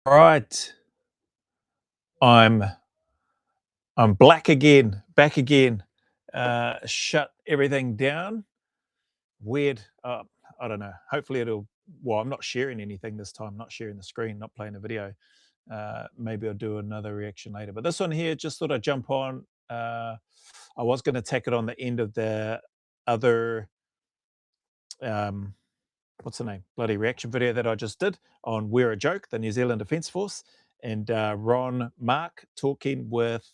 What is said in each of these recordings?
Right. I'm I'm back again. Shut everything down. Weird. I don't know. Hopefully it'll. Well, I'm not sharing anything this time. Not sharing the screen. Not playing a video. Maybe I'll do another reaction later. But this one here, just thought I'd jump on. I was going to take it on the end of the other. Um, what's the name? Bloody reaction video that I just did on We're a Joke, the New Zealand Defence Force, and Ron Mark talking with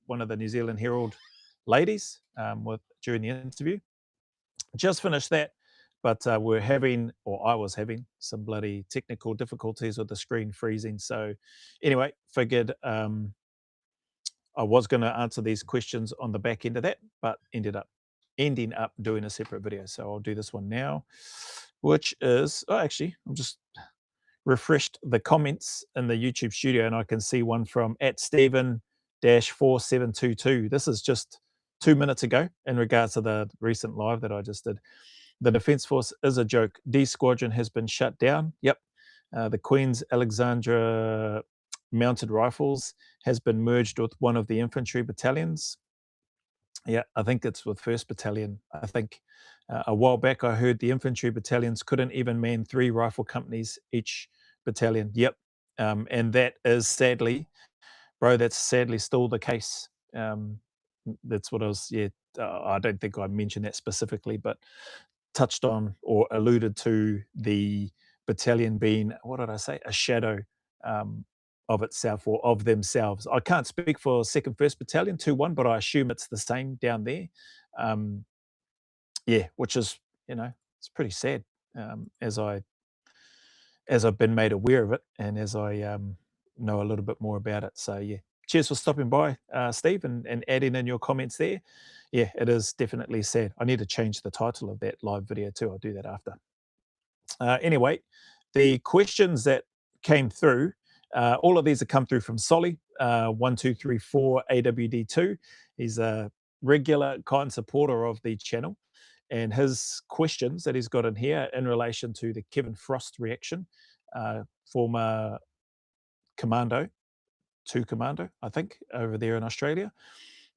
one of the New Zealand Herald ladies during the interview. Just finished that, but we're having, or I was having, some bloody technical difficulties with the screen freezing. So, anyway, figured I was going to answer these questions on the back end of that, but ending up doing a separate video. So I'll do this one now, which is, oh, actually, I'm just refreshed the comments in the YouTube studio, and I can see one from at Stephen-4722. This is just 2 minutes ago in regards to the recent live that I just did. The Defence Force is a joke. D Squadron has been shut down. Yep. The Queen's Alexandra Mounted Rifles has been merged with one of the infantry battalions. Yeah, I think it's with 1st Battalion. I think a while back I heard the infantry battalions couldn't even man 3 rifle companies each battalion. Yep. And that is sadly, bro, that's sadly still the case. That's what I was, yeah, I don't think I mentioned that specifically, but touched on or alluded to the battalion being, what did I say, a shadow um, of itself or of themselves. I can't speak for 2nd 1st Battalion 2-1, but I assume it's the same down there. Um, yeah, which is, it's pretty sad, as I've been made aware of it and as I know a little bit more about it. So yeah, cheers for stopping by, Steve, and adding in your comments there. Yeah, it is definitely sad. I need to change the title of that live video too. I'll do that after. Anyway, the questions that came through, all of these have come through from Solly, 1234 AWD2. He's a regular kind supporter of the channel. And his questions that he's got in here in relation to the Kevin Frost reaction, former commando, 2 commando, I think, over there in Australia.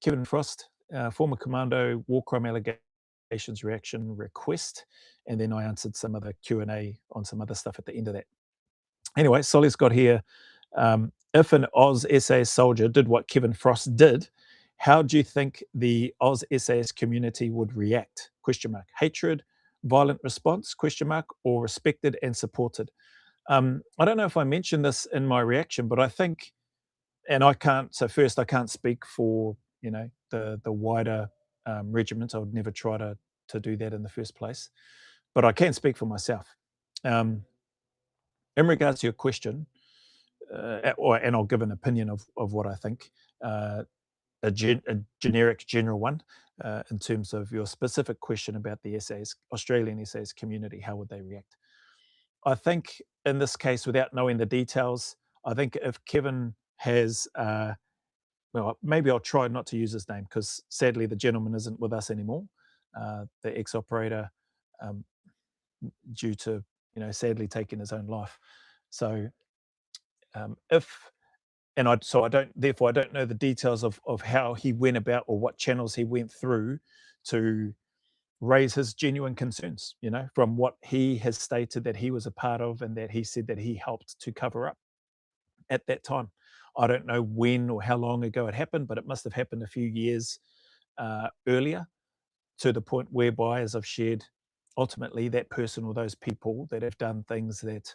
Kevin Frost, former commando, war crime allegations reaction request, and then I answered some of the Q&A on some other stuff at the end of that. Anyway, Solly's got here, if an Oz SAS soldier did what Kevin Frost did, how do you think the Oz SAS community would react? Question mark. Hatred, violent response? Question mark. Or respected and supported? I don't know if I mentioned this in my reaction, but I think, and I can't. So first, I can't speak for the wider regiment. I would never try to do that in the first place, but I can speak for myself. Um, in regards to your question, and I'll give an opinion of what I think, a generic general one, in terms of your specific question about the Australian SAS community, how would they react? I think in this case, without knowing the details, I think if Kevin has, well, maybe I'll try not to use his name because sadly the gentleman isn't with us anymore, the ex-operator, um, due to sadly taking his own life. So if and I don't, therefore I don't know the details of how he went about or what channels he went through to raise his genuine concerns, from what he has stated that he was a part of and that he said that he helped to cover up at that time. I don't know when or how long ago it happened, but it must have happened a few years earlier, to the point whereby, as I've shared, ultimately that person or those people that have done things that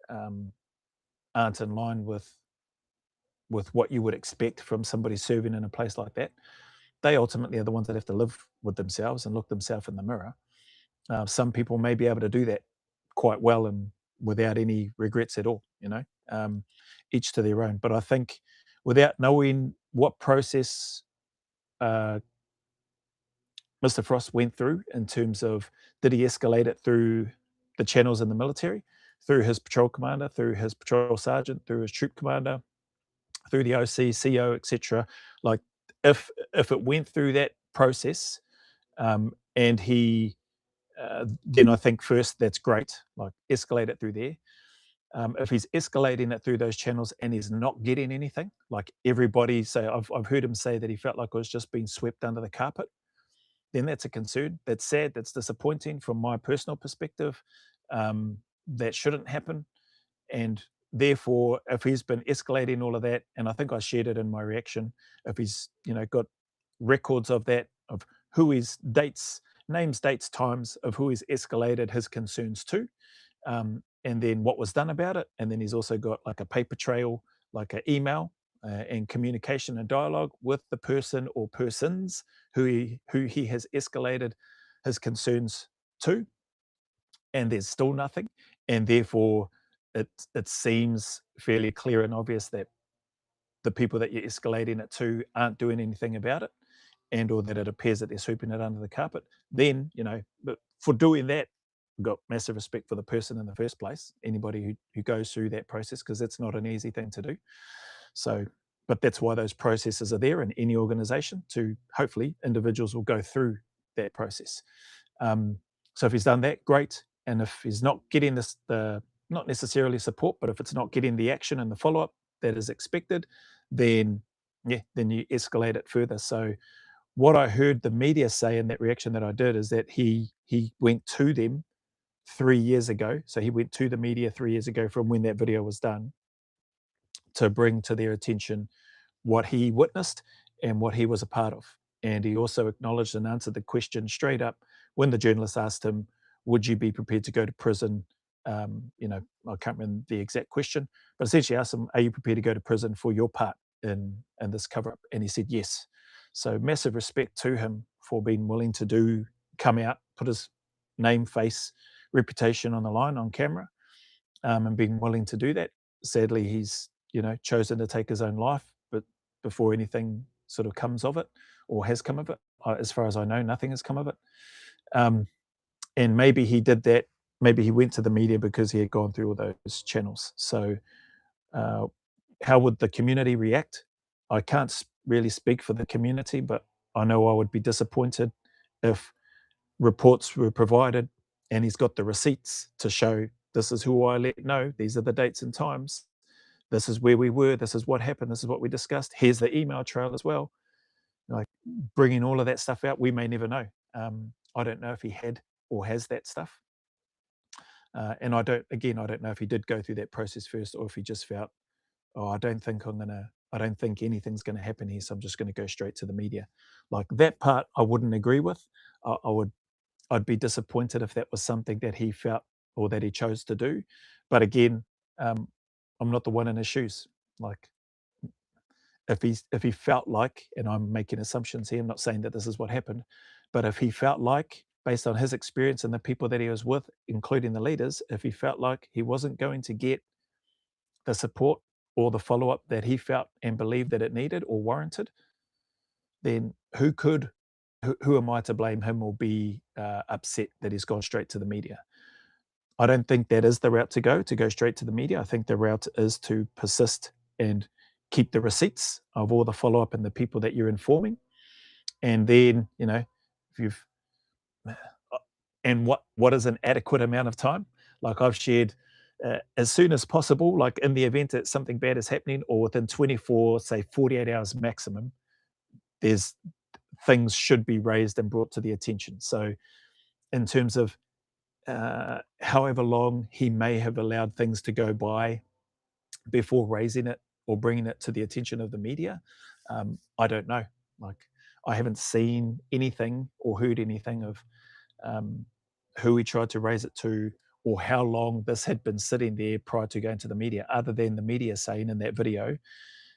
um, aren't in line with what you would expect from somebody serving in a place like that, they ultimately are the ones that have to live with themselves and look themselves in the mirror. Some people may be able to do that quite well and without any regrets at all, um, each to their own. But I think without knowing what process uh, Mr. Frost went through in terms of, did he escalate it through the channels in the military, through his patrol commander, through his patrol sergeant, through his troop commander, through the OC, CO, etc. Like if it went through that process, and he, then I think first that's great, like escalate it through there. If he's escalating it through those channels and he's not getting anything, like everybody say, I've heard him say that he felt like it was just being swept under the carpet, then that's a concern. That's sad. That's disappointing from my personal perspective. That shouldn't happen. And therefore, if he's been escalating all of that, and I think I shared it in my reaction, if he's got records of that, of who his dates, names, dates, times of who he's escalated his concerns to, and then what was done about it, and then he's also got like a paper trail, like an email and communication and dialogue with the person or persons who he has escalated his concerns to, and there's still nothing, and therefore it seems fairly clear and obvious that the people that you're escalating it to aren't doing anything about it, and or that it appears that they're sweeping it under the carpet. Then but for doing that, I've got massive respect for the person in the first place, anybody who goes through that process, because it's not an easy thing to do. So, but that's why those processes are there in any organization, to hopefully individuals will go through that process. So if he's done that, great. And if he's not getting the not necessarily support, but if it's not getting the action and the follow up that is expected, then then you escalate it further. So what I heard the media say in that reaction that I did is that he went to them 3 years ago. So he went to the media 3 years ago from when that video was done, to bring to their attention what he witnessed and what he was a part of. And he also acknowledged and answered the question straight up when the journalist asked him, "Would you be prepared to go to prison?" I can't remember the exact question, but essentially asked him, "Are you prepared to go to prison for your part in this cover up?" And he said yes. So massive respect to him for being willing to come out, put his name, face, reputation on the line on camera, and being willing to do that. Sadly, he's chosen to take his own life, but before anything sort of comes of it or has come of it, as far as I know, nothing has come of it. And maybe he did that. Maybe he went to the media because he had gone through all those channels. So, how would the community react? I can't really speak for the community, but I know I would be disappointed if reports were provided and he's got the receipts to show, this is who I let know, these are the dates and times, this is where we were, this is what happened, this is what we discussed, here's the email trail as well. Like, bringing all of that stuff out, we may never know. I don't know if he had or has that stuff. And I don't know if he did go through that process first, or if he just felt, oh, I don't think anything's gonna happen here, so I'm just gonna go straight to the media. Like, that part I wouldn't agree with. I'd be disappointed if that was something that he felt or that he chose to do. But again, um, I'm not the one in his shoes. Like, if he felt like, and I'm making assumptions here, I'm not saying that this is what happened, but if he felt like, based on his experience and the people that he was with, including the leaders, if he felt like he wasn't going to get the support or the follow up that he felt and believed that it needed or warranted, then who am I to blame him or be upset that he's gone straight to the media? I don't think that is the route to go straight to the media. I think the route is to persist and keep the receipts of all the follow up and the people that you're informing. And then, if you've, and what is an adequate amount of time? Like, I've shared, as soon as possible, like in the event that something bad is happening, or within 24, say 48 hours maximum, there's things should be raised and brought to the attention. So in terms of however long he may have allowed things to go by before raising it or bringing it to the attention of the media, I don't know. Like, I haven't seen anything or heard anything of um, who he tried to raise it to, or how long this had been sitting there prior to going to the media, other than the media saying in that video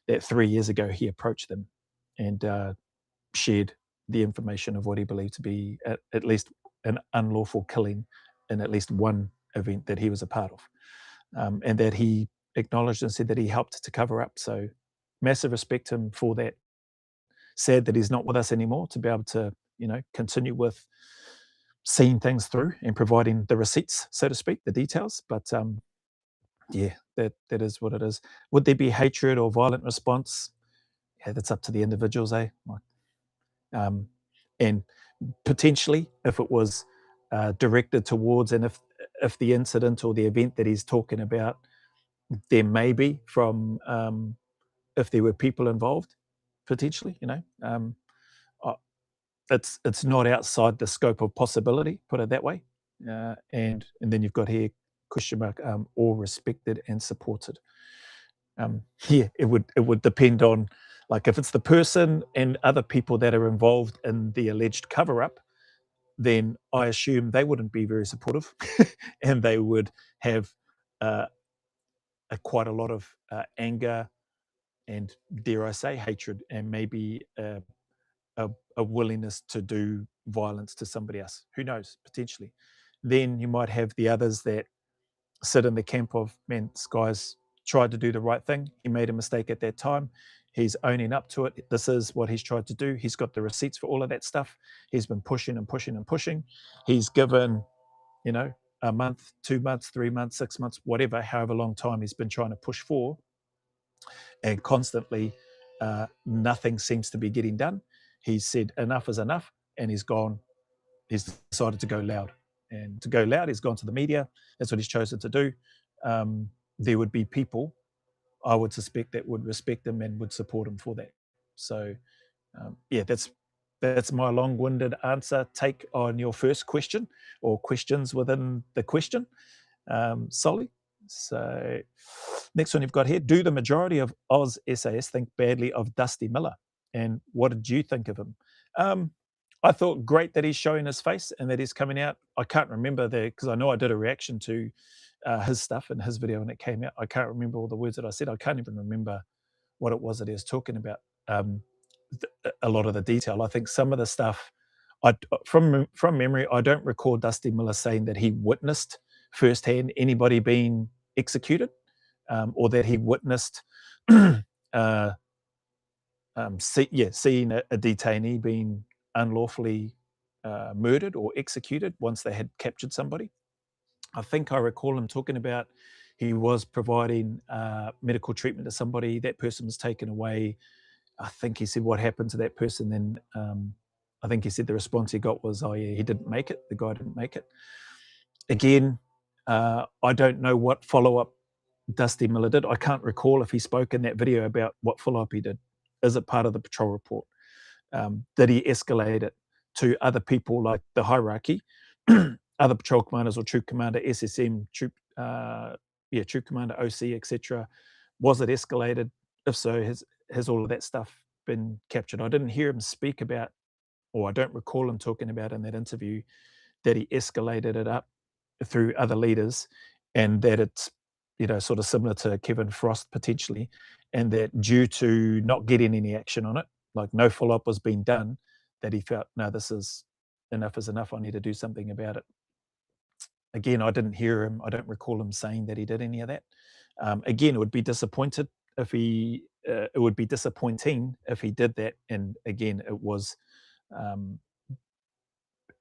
that 3 years ago he approached them and shared the information of what he believed to be at least an unlawful killing in at least one event that he was a part of, and that he acknowledged and said that he helped to cover up. So massive respect to him for that. Sad that he's not with us anymore to be able to, continue with seeing things through and providing the receipts, so to speak, the details. But yeah, that is what it is. Would there be hatred or violent response? Yeah, that's up to the individuals, eh? Like, and potentially, if it was directed towards, and if the incident or the event that he's talking about there may be from if there were people involved, potentially, uh, it's not outside the scope of possibility, put it that way. And then you've got here question mark all respected and supported. Yeah, it would depend on, like, if it's the person and other people that are involved in the alleged cover up, then I assume they wouldn't be very supportive, and they would have uh, quite a lot of anger and, dare I say, hatred, and maybe a willingness to do violence to somebody else. Who knows? Potentially. Then you might have the others that sit in the camp of, man, this guy's tried to do the right thing. He made a mistake at that time. He's owning up to it. This is what he's tried to do. He's got the receipts for all of that stuff. He's been pushing and pushing and pushing. He's given, a month, 2 months, 3 months, 6 months, whatever, however long time he's been trying to push for, and constantly nothing seems to be getting done. He's said enough is enough, and he's decided to go loud. And to go loud, he's gone to the media. That's what he's chosen to do. There would be people, I would suspect, that would respect him and would support him for that. So, yeah, that's my long-winded take on your first question, or questions within the question, Solly. So, next one you've got here: do the majority of Oz SAS think badly of Dusty Miller? And what did you think of him? I thought great that he's showing his face and that he's coming out. I can't remember because I know I did a reaction to his stuff and his video when it came out. I can't remember all the words that I said. I can't even remember what it was that he was talking about. A lot of the detail. I think some of the stuff, from memory, I don't recall Dusty Miller saying that he witnessed firsthand anybody being executed, or that he witnessed seeing a detainee being unlawfully murdered or executed once they had captured somebody. I think I recall him talking about he was providing medical treatment to somebody. That person was taken away. I think he said what happened to that person. Then I think he said the response he got was, "Oh yeah, he didn't make it. The guy didn't make it." Again, I don't know what follow-up Dusty Miller did. I can't recall if he spoke in that video about what follow-up he did. Is it part of the patrol report? Did he escalate it to other people, like the hierarchy, other patrol commanders or troop commander, SSM, troop commander, OC, etc.? Was it escalated? If so, has all of that stuff been captured? I didn't hear him speak about, or I don't recall him talking about in that interview, that he escalated it up through other leaders, and that it's, sort of similar to Kevin Frost potentially, and that due to not getting any action on it, like no follow-up was being done, that he felt, no, this is enough is enough. I need to do something about it. Again, I didn't hear him. I don't recall him saying that he did any of that. Again, it would be disappointed if he. It would be disappointing if he did that. And again, it was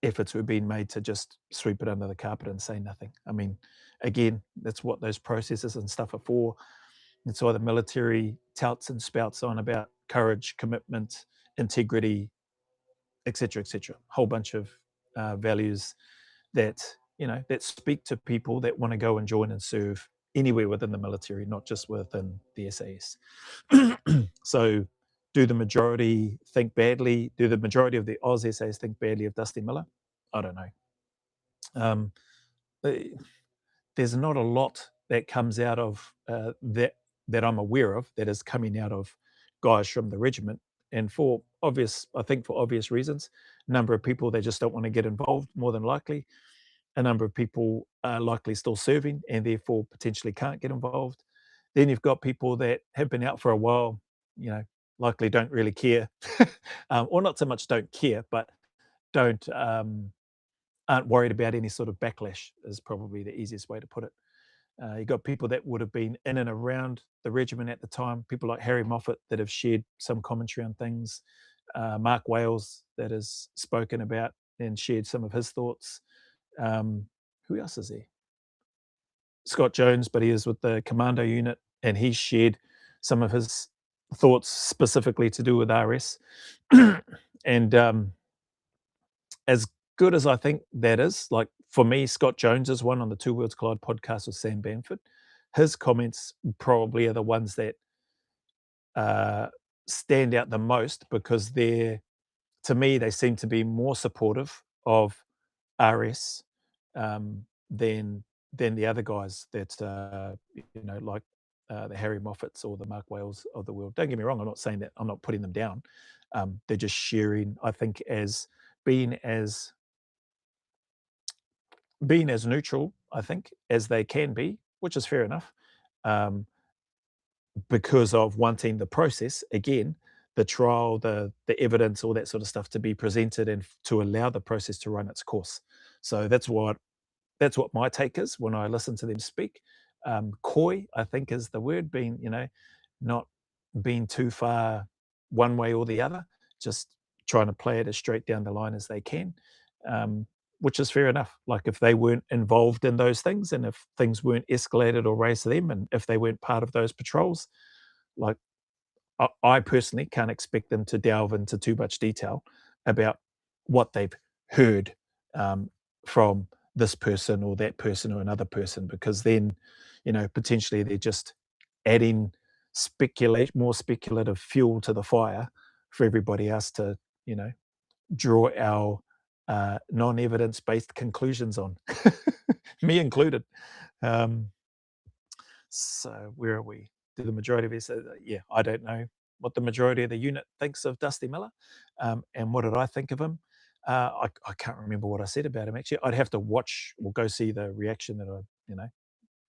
efforts were being made to just sweep it under the carpet and say nothing. I mean, again, that's what those processes and stuff are for. It's why the military touts and spouts on about courage, commitment, integrity, etc., etc. Whole bunch of values that that speak to people that want to go and join and serve anywhere within the military, not just within the SAS. So, do the majority think badly? Do the majority of the Oz SAS think badly of Dusty Miller? I don't know. There's not a lot that comes out of that I'm aware of that is coming out of guys from the regiment, and I think for obvious reasons. A number of people, they just don't want to get involved, more than likely. A number of people are likely still serving and therefore potentially can't get involved. Then you've got people that have been out for a while, likely don't really care, or not so much don't care, but don't aren't worried about any sort of backlash, is probably the easiest way to put it. You've got people that would have been in and around the regiment at the time, people like Harry Moffat that have shared some commentary on things, Mark Wales that has spoken about and shared some of his thoughts. Who else is there? Scott Jones, but he is with the commando unit, and he shared some of his thoughts specifically to do with RS. And as good as I think that is, like for me, Scott Jones is one on the Two Worlds Collide podcast with Sam Bamford. his comments probably are the ones that uh, stand out the most because to me, they seem to be more supportive of RS um, than the other guys that like the Harry Moffats or the Mark Wales of the world. Don't get me wrong. I'm not saying that. I'm not putting them down. They're just sharing. I think as being as being as neutral. I think as they can be, which is fair enough. Um, because of wanting the process again, the trial, the evidence, all that sort of stuff to be presented and to allow the process to run its course. So that's what my take is when I listen to them speak. Coy, I think, is the word, being, not being too far one way or the other, just trying to play it as straight down the line as they can, um, which is fair enough. Like if they weren't involved in those things and if things weren't escalated or raised to them and if they weren't part of those patrols, like I personally can't expect them to delve into too much detail about what they've heard from this person or that person or another person, because then, potentially they're just adding more speculative fuel to the fire for everybody else to, you know, draw our non-evidence based conclusions on, me included. Um, so where are we? Do the majority of us? Yeah, I don't know what the majority of the unit thinks of Dusty Miller, and what did I think of him? I can't remember what I said about him actually. I'd have to watch or go see the reaction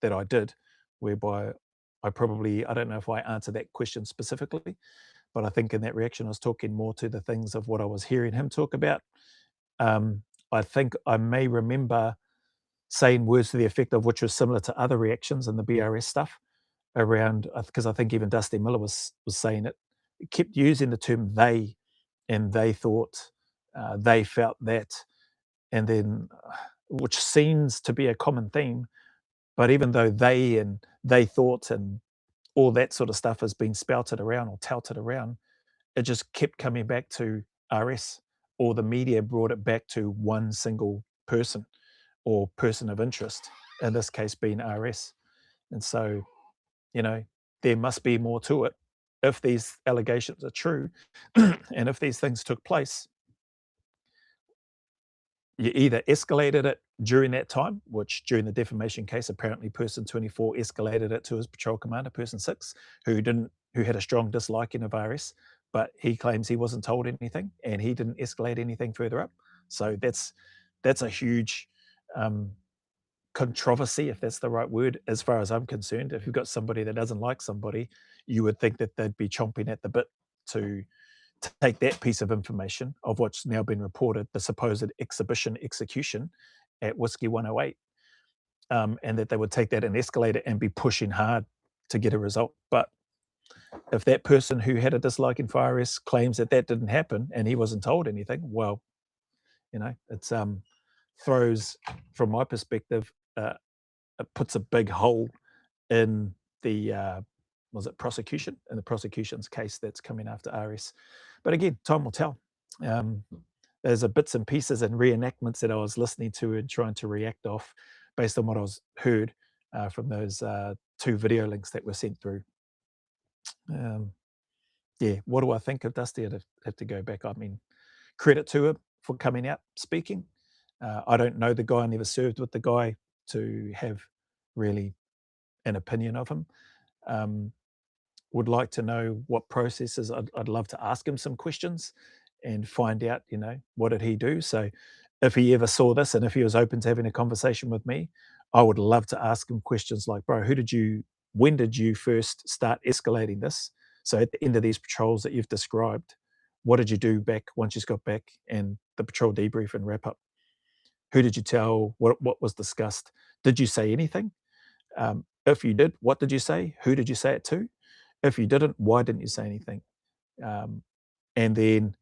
that I did, whereby I don't know if I answered that question specifically, but I think in that reaction I was talking more to the things of what I was hearing him talk about. Um, I think I may remember saying words to the effect of which was similar to other reactions in the BRS stuff around, because I think even Dusty Miller was saying it. It kept using the term they, and they thought, they felt that, and then which seems to be a common theme. But even though they and they thought and all that sort of stuff has been spouted around or touted around, it just kept coming back to RS, or the media brought it back to one single person or person of interest, in this case being RS. And so, you know, there must be more to it if these allegations are true. And if these things took place, you either escalated it during that time, which during the defamation case, apparently person 24 escalated it to his patrol commander, person 6, who had a strong disliking of RS, but he claims he wasn't told anything and he didn't escalate anything further up. So that's a huge um, controversy, if that's the right word, as far as I'm concerned. If you've got somebody that doesn't like somebody, you would think that they'd be chomping at the bit to take that piece of information of what's now been reported, the supposed execution at Whiskey 108, and that they would take that and escalate it and be pushing hard to get a result. But if that person who had a dislike in FireS claims that that didn't happen and he wasn't told anything, well, it's throws, from my perspective, it puts a big hole in the was it prosecution, in the prosecution's case that's coming after RS. But again, time will tell. Um, there's a bits and pieces and reenactments that I was listening to and trying to react off based on what I was heard from those two video links that were sent through. Um, yeah, what do I think of Dusty? I'd have to go back. I mean, credit to him for coming out speaking. I don't know the guy. I never served with the guy to have really an opinion of him. Um, would like to know what processes. I'd love to ask him some questions and find out, what did he do? So if he ever saw this and if he was open to having a conversation with me, I would love to ask him questions like, bro, when did you first start escalating this? So at the end of these patrols that you've described, what did you do back once you got back and the patrol debrief and wrap up? Who did you tell? What was discussed? Did you say anything? If you did, what did you say? Who did you say it to? If you didn't, why didn't you say anything? Um, and then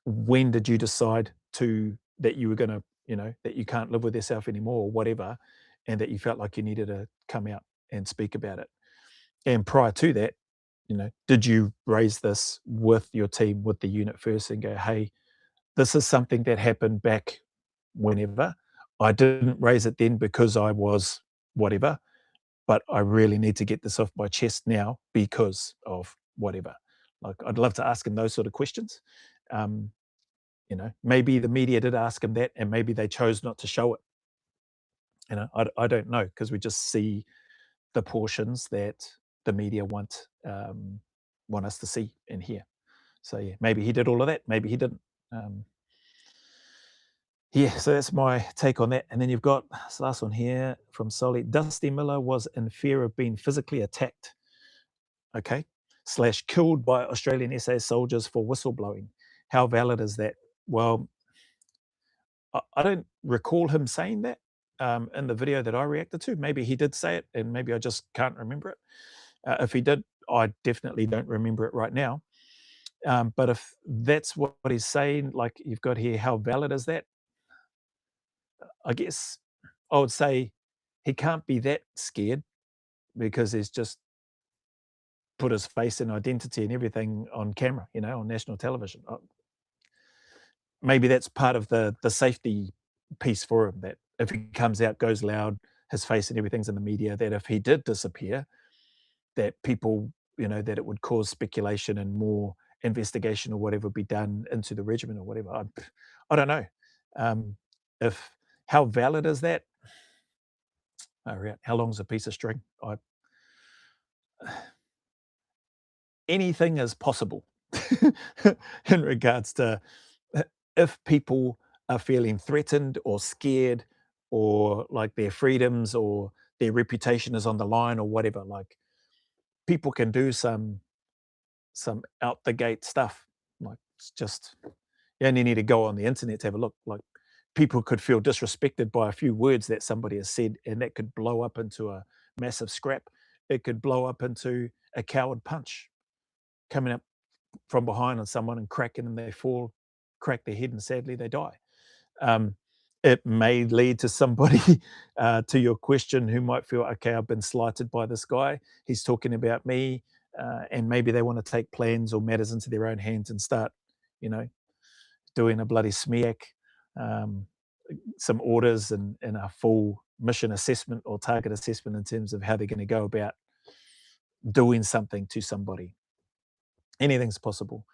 when did you decide that you were going to, that you can't live with yourself anymore or whatever, and that you felt like you needed to come out and speak about it? And prior to that, did you raise this with your team, with the unit first, and go, hey, this is something that happened back whenever. I didn't raise it then because I was whatever, but I really need to get this off my chest now because of whatever. Like, I'd love to ask him those sort of questions. Um, maybe the media did ask him that, and maybe they chose not to show it. I don't know, because we just see the portions that the media want us to see and hear. So yeah, maybe he did all of that. Maybe he didn't. Um, yeah, so that's my take on that. And then you've got this last one here from Solly. Dusty Miller was in fear of being physically attacked, okay, slash killed by Australian SAS soldiers for whistleblowing. How valid is that? Well, I don't recall him saying that in the video that I reacted to. Maybe he did say it, and maybe I just can't remember it. If he did, I definitely don't remember it right now. But if that's what he's saying, like you've got here, how valid is that? I guess I would say he can't be that scared because he's just put his face and identity and everything on camera, on national television. Maybe that's part of the safety piece for him, that if he comes out, goes loud, his face and everything's in the media, that if he did disappear, that people, that it would cause speculation and more investigation or whatever be done into the regiment or whatever. I don't know. Um, if How valid is that? How long's a piece of string? Anything is possible in regards to if people are feeling threatened or scared, or like their freedoms or their reputation is on the line or whatever. Like, people can do some out the gate stuff. Like, it's just, you only need to go on the internet to have a look. Like, people could feel disrespected by a few words that somebody has said, and that could blow up into a massive scrap. It could blow up into a coward punch coming up from behind on someone and cracking, and they fall, crack their head, and sadly they die. Um, it may lead to somebody, to your question, who might feel, okay, I've been slighted by this guy. He's talking about me, and maybe they want to take plans or matters into their own hands and start, you know, doing a bloody SMEAC, um, some orders, and a full mission assessment or target assessment in terms of how they're going to go about doing something to somebody. Anything's possible.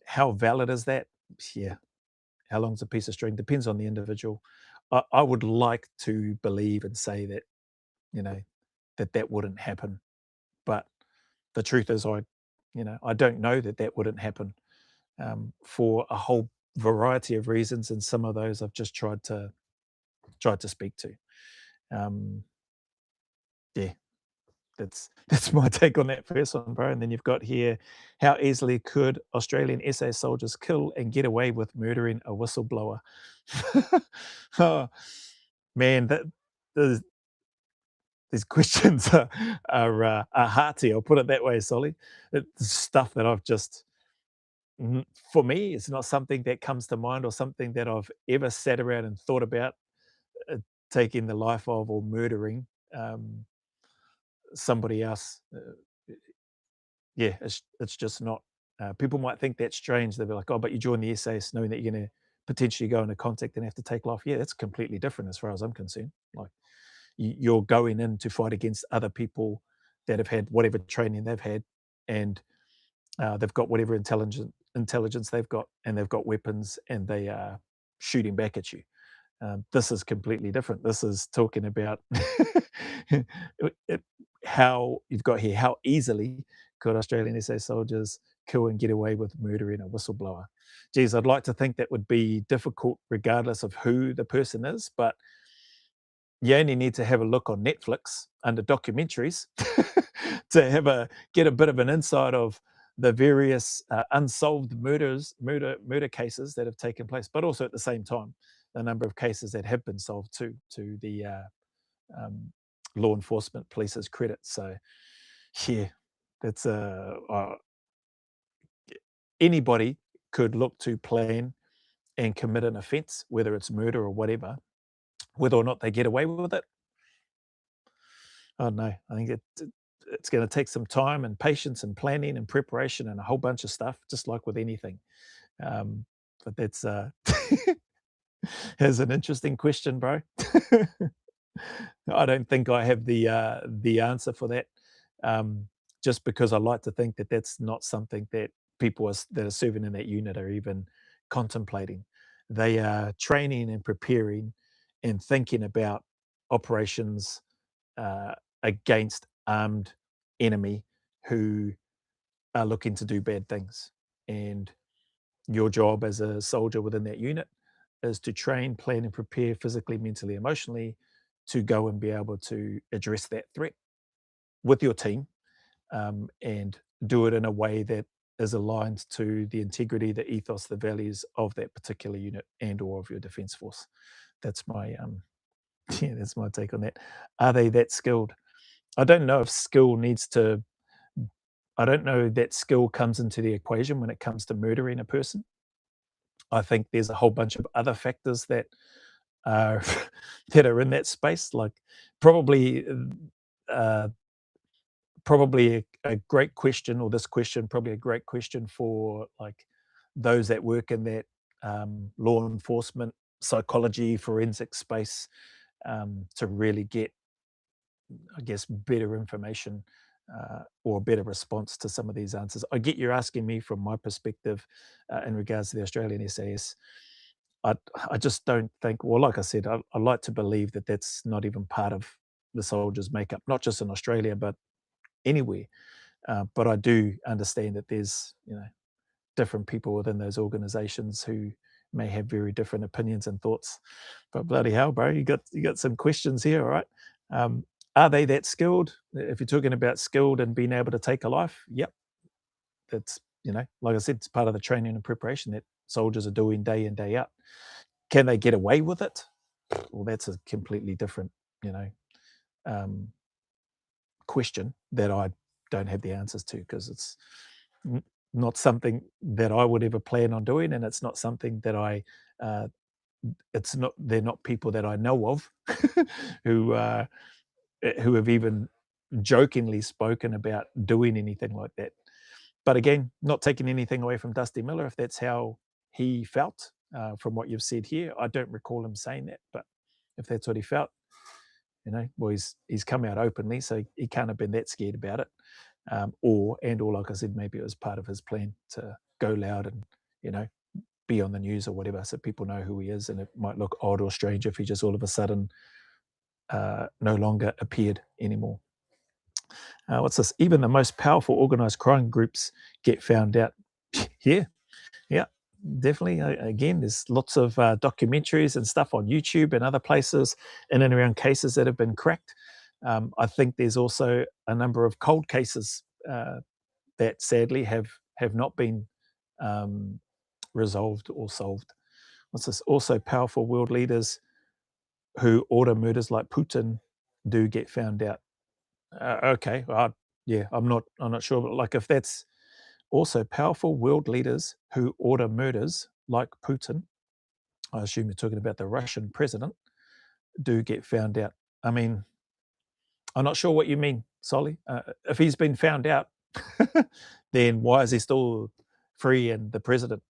How valid is that? Yeah. How long's a piece of string? Depends on the individual. I would like to believe and say that, you know, that wouldn't happen. But the truth is, I don't know that wouldn't happen, for a whole variety of reasons, and some of those I've just tried to speak to. Um, yeah, that's my take on that first one, bro. And then you've got here, how easily could Australian SA soldiers kill and get away with murdering a whistleblower? Oh, man, the these questions are hearty. I'll put it that way, Solly. It's stuff that I've just, for me, it's not something that comes to mind or something that I've ever sat around and thought about, uh, taking the life of or murdering somebody else. Yeah, it's just not. People might think that's strange. They'll be like, "Oh, but you join the SAS knowing that you're going to potentially go into contact and have to take life." Yeah, that's completely different as far as I'm concerned. Like, you're going in to fight against other people that have had whatever training they've had, and they've got whatever intelligence they've got, and they've got weapons, and they are shooting back at you. This is completely different. This is talking about it, how you've got here, how easily could Australian SA soldiers kill and get away with murdering a whistleblower? Geez, I'd like to think that would be difficult regardless of who the person is, but you only need to have a look on Netflix under documentaries to get a bit of an insight of the various unsolved murder cases that have taken place, but also at the same time the number of cases that have been solved too, to the um, law enforcement police's credit. So yeah, that's anybody could look to plan and commit an offence, whether it's murder or whatever. Whether or not they get away with it, I don't know. I think it's going to take some time and patience and planning and preparation and a whole bunch of stuff, just like with anything. Um, but that's, has an interesting question, bro. I don't think I have the answer for that, um, just because I like to think that that's not something that people that are serving in that unit are even contemplating. They are training and preparing and thinking about operations uh, against armed enemy who are looking to do bad things. And your job as a soldier within that unit is to train, plan, and prepare physically, mentally, emotionally to go and be able to address that threat with your team, and do it in a way that is aligned to the integrity, the ethos, the values of that particular unit and or of your defense force. That's my yeah, that's my take on that. Are they that skilled? I don't know if skill needs to. I don't know that skill comes into the equation when it comes to murdering a person. I think there's a whole bunch of other factors that are that are in that space, like probably, uh, probably a great question, or this question, probably a great question for, like, those that work in that, law enforcement, psychology, forensic space, to really get, I guess, better information, or a better response to some of these answers. I get you're asking me from my perspective, in regards to the Australian SAS. I I just don't think, well, like I said, I like to believe that that's not even part of the soldiers' makeup, not just in Australia, but anywhere. But I do understand that there's, different people within those organizations who may have very different opinions and thoughts. But bloody hell, bro, you got some questions here, all right? Um, are they that skilled? If you're talking about skilled and being able to take a life, yep, that's, like I said, it's part of the training and preparation that soldiers are doing day in, day out. Can they get away with it? Well, that's a completely different, you know, um, question that I don't have the answers to, because it's n- not something that I would ever plan on doing, and it's not something that uh, it's not. They're not people that I know of who who have even jokingly spoken about doing anything like that. But again, not taking anything away from Dusty Miller, if that's how he felt, from what you've said here. I don't recall him saying that, but if that's what he felt, well, he's come out openly, so he can't have been that scared about it. Or like I said, maybe it was part of his plan to go loud and, you know be on the news or whatever, so people know who he is, and it might look odd or strange if he just all of a sudden no longer appeared anymore. What's this? Even the most powerful organized crime groups get found out. Yeah, yeah, definitely. Again, there's lots of documentaries and stuff on YouTube and other places in and around cases that have been cracked. I think there's also a number of cold cases that sadly have not been um, resolved or solved. What's this? Also, powerful world leaders who order murders like Putin do get found out. Okay, yeah, I'm not sure, but like if that's also powerful world leaders who order murders like Putin, I assume you're talking about the Russian president, do get found out. I mean, I'm not sure what you mean, Solly. If he's been found out, then why is he still free and the president?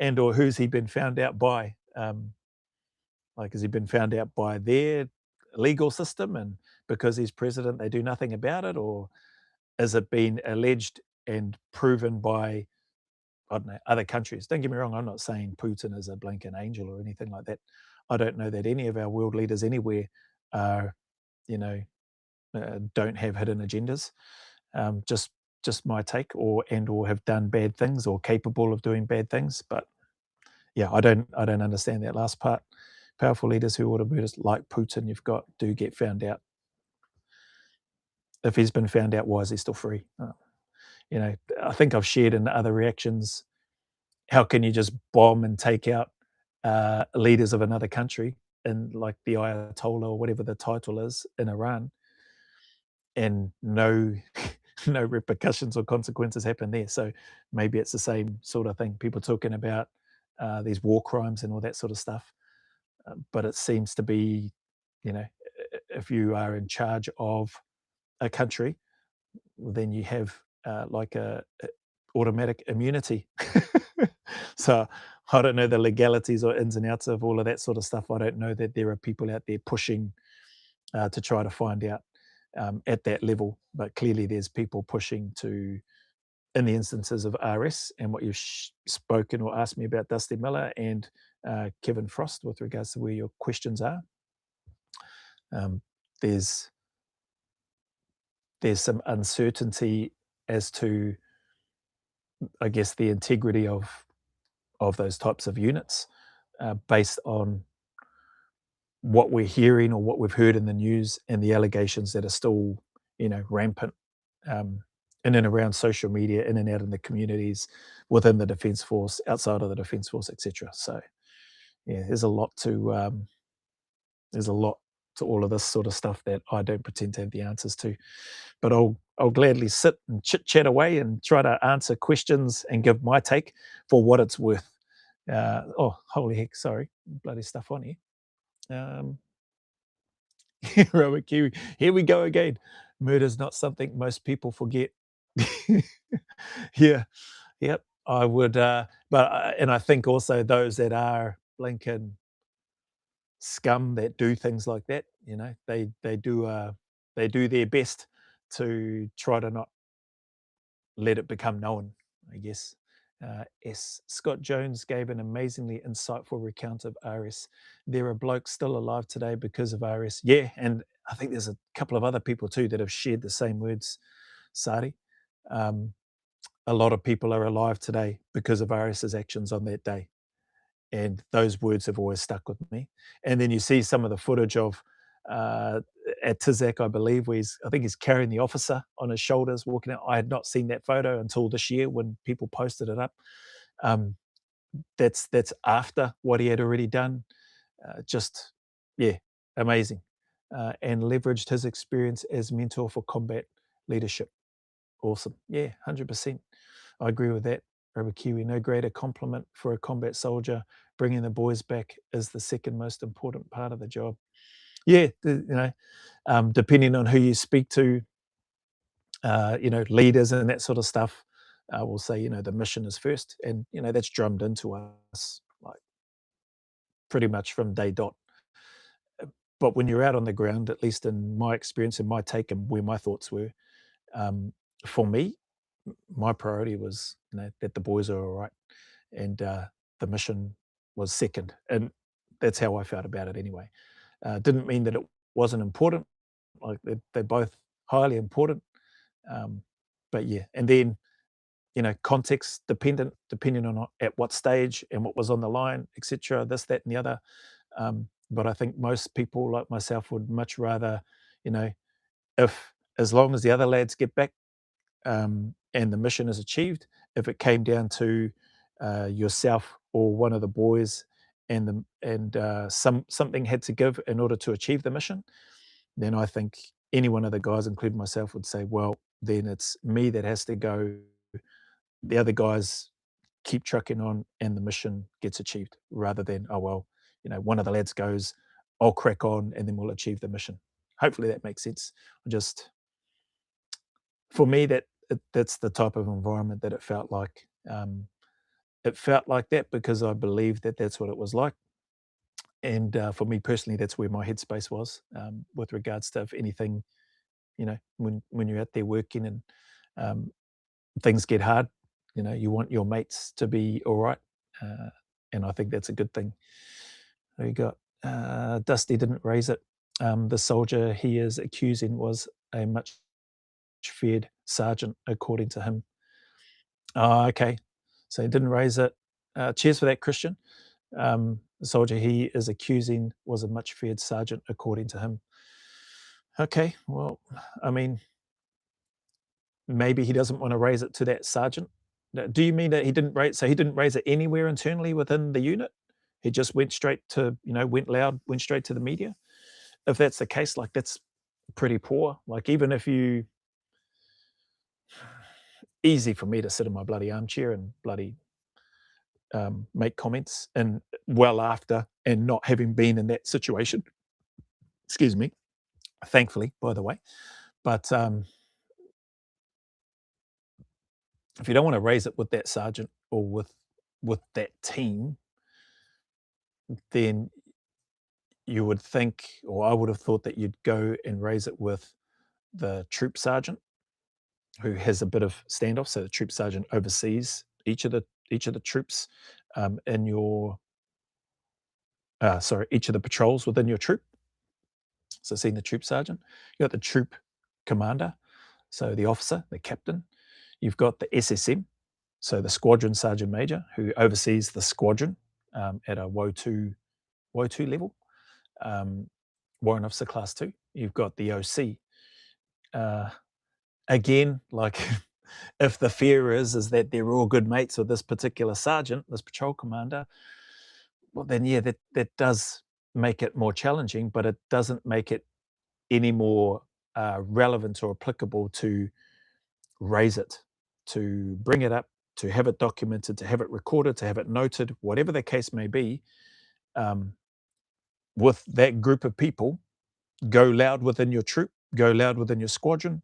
And or who's he been found out by? Like, has he been found out by their legal system, and because he's president, they do nothing about it, or is it been alleged and proven by, I don't know, other countries? Don't get me wrong, I'm not saying Putin is a blinking angel or anything like that. I don't know that any of our world leaders anywhere are, you know, don't have hidden agendas. Just my take, or have done bad things, or capable of doing bad things. But yeah, I don't understand that last part. Powerful leaders who order murders like Putin, you've got, do get found out. If he's been found out, why is he still free? You know, I think I've shared in other reactions. How can you just bomb and take out leaders of another country, and like the Ayatollah or whatever the title is in Iran, and no no repercussions or consequences happen there? So maybe it's the same sort of thing. People talking about these war crimes and all that sort of stuff, but it seems to be, if you are in charge of a country, then you have like a automatic immunity. So I don't know the legalities or ins and outs of all of that sort of stuff. I don't know that there are people out there pushing to try to find out at that level, but clearly there's people pushing to, in the instances of RS and what you've spoken or asked me about Dusty Miller and Kevin Frost with regards to where your questions are. Um, there's there's some uncertainty as to, I guess, the integrity of those types of units based on what we're hearing or what we've heard in the news and the allegations that are still, rampant um, in and around social media, in and out in the communities, within the Defence Force, outside of the Defence Force, etc. So, yeah, there's a lot to all of this sort of stuff that I don't pretend to have the answers to, but I'll gladly sit and chit chat away and try to answer questions and give my take for what it's worth. Oh, holy heck! Sorry, bloody stuff on here. Um, Robert Kiwi, here we go again. Murder's not something most people forget. Yeah, yep. I would, but and I think also those that are blinking scum that do things like that, they do their best to try to not let it become known, I guess. Scott Jones gave an amazingly insightful recount of RS. There are blokes still alive today because of RS. Yeah, and I think there's a couple of other people too that have shared the same words, Sari. Um, a lot of people are alive today because of RS's actions on that day. And those words have always stuck with me. And then you see some of the footage of uh, at Tizak, I believe, where I think he's carrying the officer on his shoulders walking out. I had not seen that photo until this year when people posted it up. Um, that's after what he had already done. Just yeah, amazing, and leveraged his experience as mentor for combat leadership. Awesome. Yeah, 100%. I agree with that. Robert Kiwi, no greater compliment for a combat soldier. Bringing the boys back is the second most important part of the job. Yeah, depending on who you speak to, leaders and that sort of stuff, will say, the mission is first. And, that's drummed into us like pretty much from day dot. But when you're out on the ground, at least in my experience and my take and where my thoughts were, um, for me, my priority was, that the boys are all right, and the mission was second, and that's how I felt about it anyway. Didn't mean that it wasn't important. Like they're both highly important, um, but yeah. And then context dependent, depending on at what stage and what was on the line, etc. This, that, and the other. But I think most people like myself would much rather, you know, if as long as the other lads get back and the mission is achieved, if it came down to yourself or one of the boys and something had to give in order to achieve the mission, then I think any one of the guys, including myself, would say, well, then it's me that has to go. The other guys keep trucking on and the mission gets achieved rather than, oh, well, one of the lads goes, I'll crack on and then we'll achieve the mission. Hopefully that makes sense. Just for me, that's the type of environment that it felt like. It felt like that because I believe that that's what it was like. And for me personally, that's where my headspace was with regards to if anything, when you're out there working and um, things get hard, you want your mates to be all right. Uh, and I think that's a good thing. There you go. Dusty didn't raise it. The soldier he is accusing was a much feared sergeant, according to him. Oh, okay. So he didn't raise it. Cheers for that, Christian. The soldier he is accusing was a much feared sergeant, according to him. Okay, well, I mean, maybe he doesn't want to raise it to that sergeant. Do you mean that he didn't raise? So he didn't raise it anywhere internally within the unit. He just went straight to, went loud, went straight to the media. If that's the case, like that's pretty poor. Like even if you, easy for me to sit in my bloody armchair and bloody make comments and well after and not having been in that situation. Excuse me. Thankfully, by the way. But if you don't want to raise it with that sergeant or with with that team, then you would think, or I would have thought that you'd go and raise it with the troop sergeant who has a bit of standoff. So the troop sergeant oversees each of the troops in your sorry, each of the patrols within your troop. So seeing the troop sergeant, you got the troop commander, so the officer, the captain. You've got the SSM, so the squadron sergeant major, who oversees the squadron at a WO2 level, um, warrant officer class 2. You've got the OC. Again, like if the fear is that they're all good mates with this particular sergeant, this patrol commander, well then yeah, that does make it more challenging, but it doesn't make it any more relevant or applicable to raise it, to bring it up, to have it documented, to have it recorded, to have it noted, whatever the case may be. Um, with that group of people, go loud within your troop, go loud within your squadron,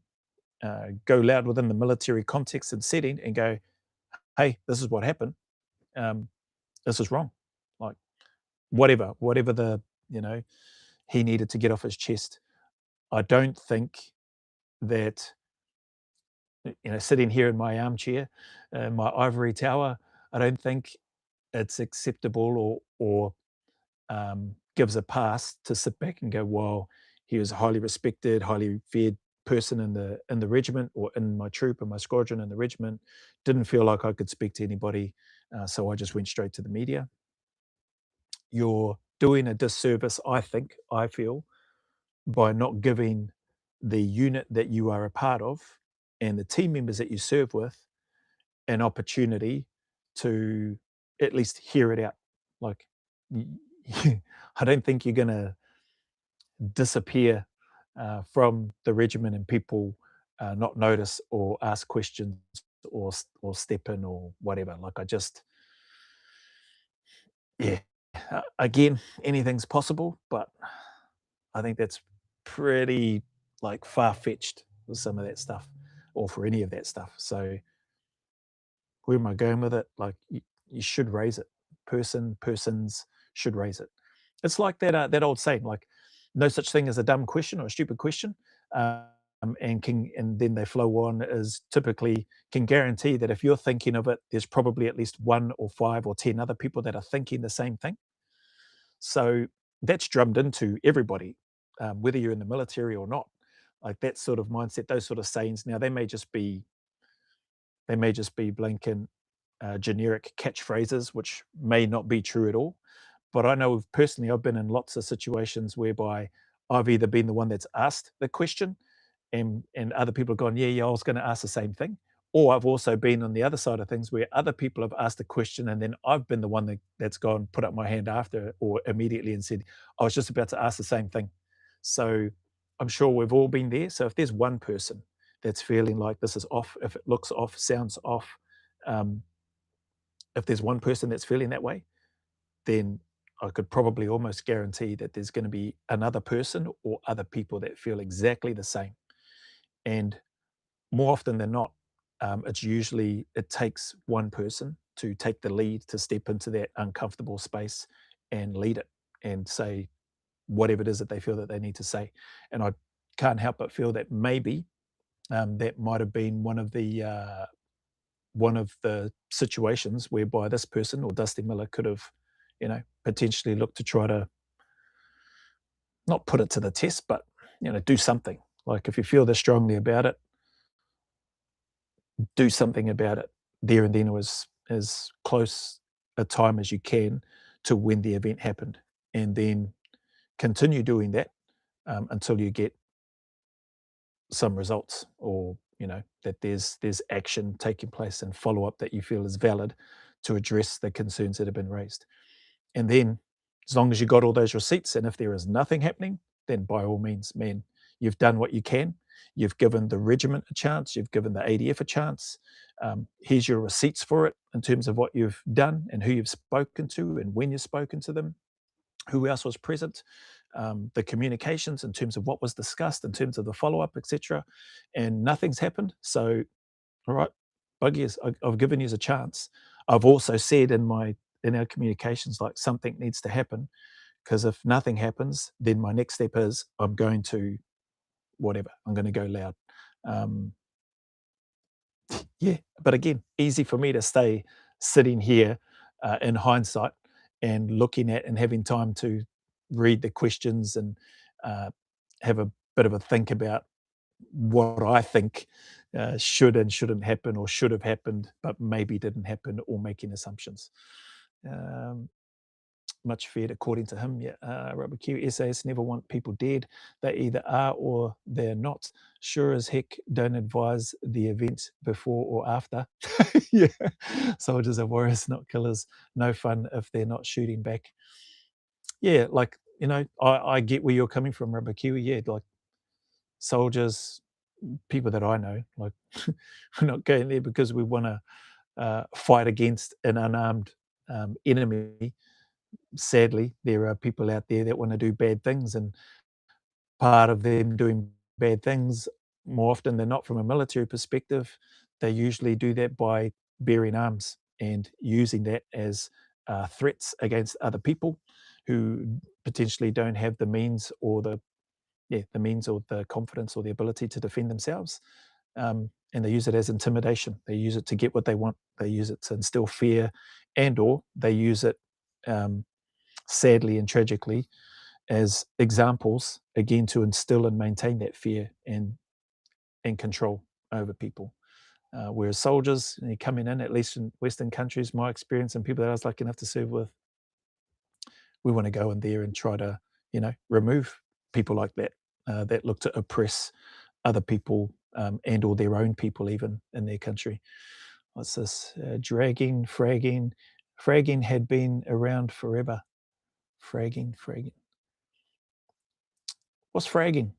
go loud within the military context and setting, and go, hey, this is what happened. Um, this is wrong. Like whatever the you know he needed to get off his chest. I don't think that sitting here in my armchair, my ivory tower, I don't think it's acceptable or gives a pass to sit back and go, "Well, he was a highly respected, highly feared person in the regiment or in my troop and my squadron in the regiment. Didn't feel like I could speak to anybody, so I just went straight to the media." You're doing a disservice, I feel, by not giving the unit that you are a part of and the team members that you serve with an opportunity to at least hear it out. Like, I don't think you're going to disappear from the regiment and people not notice or ask questions or step in or whatever. Like, I just, yeah. Again, anything's possible, but I think that's pretty like far fetched with some of that stuff, or for any of that stuff. So where am I going with it? Like you should raise it. Persons should raise it. It's like that old saying, like no such thing as a dumb question or a stupid question. And then they flow on is typically can guarantee that if you're thinking of it, there's probably at least 1 or 5 or 10 other people that are thinking the same thing. So that's drummed into everybody, whether you're in the military or not. Like that sort of mindset, those sort of sayings. Now they may just be blanket generic catchphrases, which may not be true at all. But I know personally, I've been in lots of situations whereby I've either been the one that's asked the question, and other people have gone, yeah, yeah, I was going to ask the same thing. Or I've also been on the other side of things where other people have asked a question, and then I've been the one that's gone, put up my hand after or immediately and said, I was just about to ask the same thing. So I'm sure we've all been there. So if there's one person that's feeling like this is off, if it looks off, sounds off, um, if there's one person that's feeling that way, then I could probably almost guarantee that there's going to be another person or other people that feel exactly the same. And more often than not, it takes one person to take the lead to step into that uncomfortable space and lead it and say whatever it is that they feel that they need to say. And I can't help but feel that maybe that might have been one of the situations whereby this person or Dusty Miller could have, potentially looked to try to not put it to the test, but do something. Like if you feel this strongly about it, do something about it there and then, was as close a time as you can to when the event happened, and then continue doing that until you get some results, or that there's action taking place and follow up that you feel is valid to address the concerns that have been raised. And then, as long as you got all those receipts, and if there is nothing happening, then by all means, man, you've done what you can. You've given the regiment a chance. You've given the ADF a chance. Here's your receipts for it in terms of what you've done and who you've spoken to and when you've spoken to them, who else was present, the communications in terms of what was discussed, in terms of the follow up, etc. And nothing's happened. So, all right, bug years, I've given you a chance. I've also said in our communications, like, something needs to happen, because if nothing happens, then my next step is I'm going to whatever, I'm gonna go loud. Um, yeah, but again, easy for me to stay sitting here, in hindsight and looking at and having time to read the questions and, uh, have a bit of a think about what I think, should and shouldn't happen or should have happened, but maybe didn't happen, or making assumptions. Um, Much feared according to him. Yeah, Robert Q. SAS never want people dead. They either are or they're not. Sure as heck don't advise the event before or after. Yeah, soldiers are warriors, not killers. No fun if they're not shooting back. Yeah, like, I get where you're coming from, Robert Q. Yeah, like, soldiers, people that I know, like, we're not going there because we want to fight against an unarmed enemy. Sadly, there are people out there that want to do bad things, and part of them doing bad things, more often than not, from a military perspective, they usually do that by bearing arms and using that as threats against other people who potentially don't have the means, or the means or the confidence or the ability to defend themselves. And they use it as intimidation. They use it to get what they want. They use it to instill fear, and or they use it, um, sadly and tragically, as examples, again, to instill and maintain that fear and control over people. Whereas soldiers, coming in, at least in Western countries, my experience and people that I was lucky enough to serve with, we want to go in there and try to, remove people like that, that look to oppress other people, and or their own people even in their country. What's this? Fragging had been around forever. Fragging. What's fragging?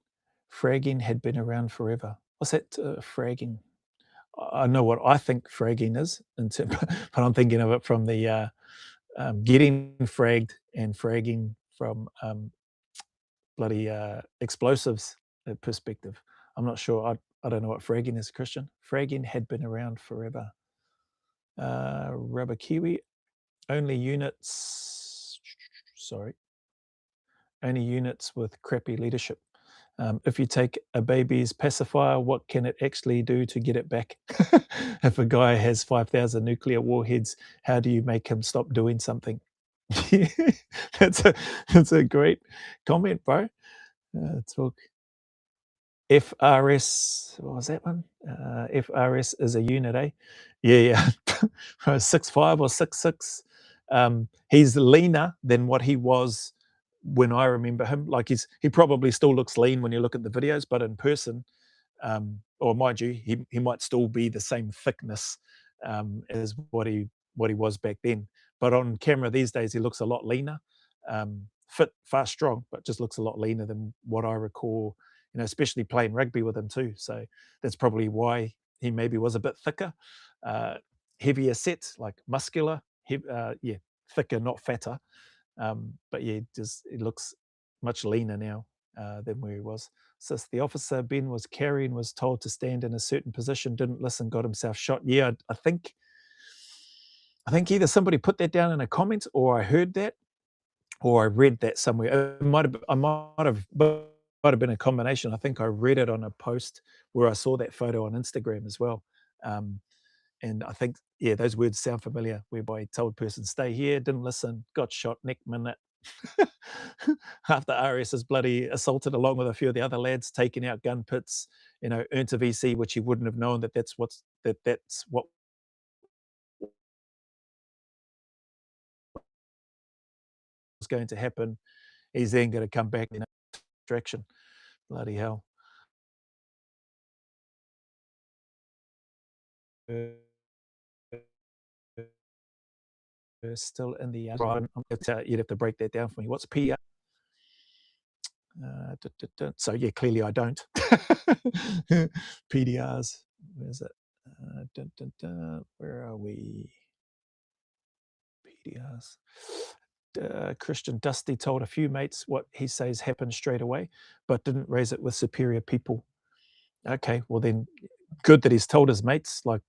Fragging had been around forever. What's that, fragging? I know what I think fragging is, but I'm thinking of it from the, getting fragged and fragging from, bloody, explosives, perspective. I'm not sure. I don't know what fragging is, Christian. Fragging had been around forever. Rubber kiwi, only units sorry, only units with crappy leadership. If you take a baby's pacifier, what can it actually do to get it back? If a guy has 5,000 nuclear warheads, how do you make him stop doing something? Yeah, that's a that's a great comment, bro. Talk FRS, what was that one? FRS is a unit, eh? Yeah, yeah. 6'5" or 6'6". He's leaner than what he was when I remember him. Like, he probably still looks lean when you look at the videos, but in person, or mind you, he might still be the same thickness, as what he was back then. But on camera these days, he looks a lot leaner, fit, fast, strong, but just looks a lot leaner than what I recall. Especially playing rugby with him too. So that's probably why he maybe was a bit thicker, uh, heavier set, like muscular, yeah, thicker, not fatter. But yeah, just it looks much leaner now, than where he was. Says the officer Ben was carrying was told to stand in a certain position, didn't listen, got himself shot. Yeah, I think either somebody put that down in a comment, or I heard that, or I read that somewhere. Might have been a combination. I think I read it on a post where I saw that photo on Instagram as well. Um, and I think, yeah, those words sound familiar, whereby he told person, stay here, didn't listen, got shot next minute. After RS is bloody assaulted along with a few of the other lads, taking out gun pits, earned a VC, which he wouldn't have known that's what was going to happen. He's then going to come back in a direction. Bloody hell. Uh, Still in the right. You'd have to break that down for me. What's PR? So yeah, clearly I don't. PDRs. Where's it? Where are we? PDRs. Christian Dusty told a few mates what he says happened straight away, but didn't raise it with superior people. Okay, well then, good that he's told his mates. Like,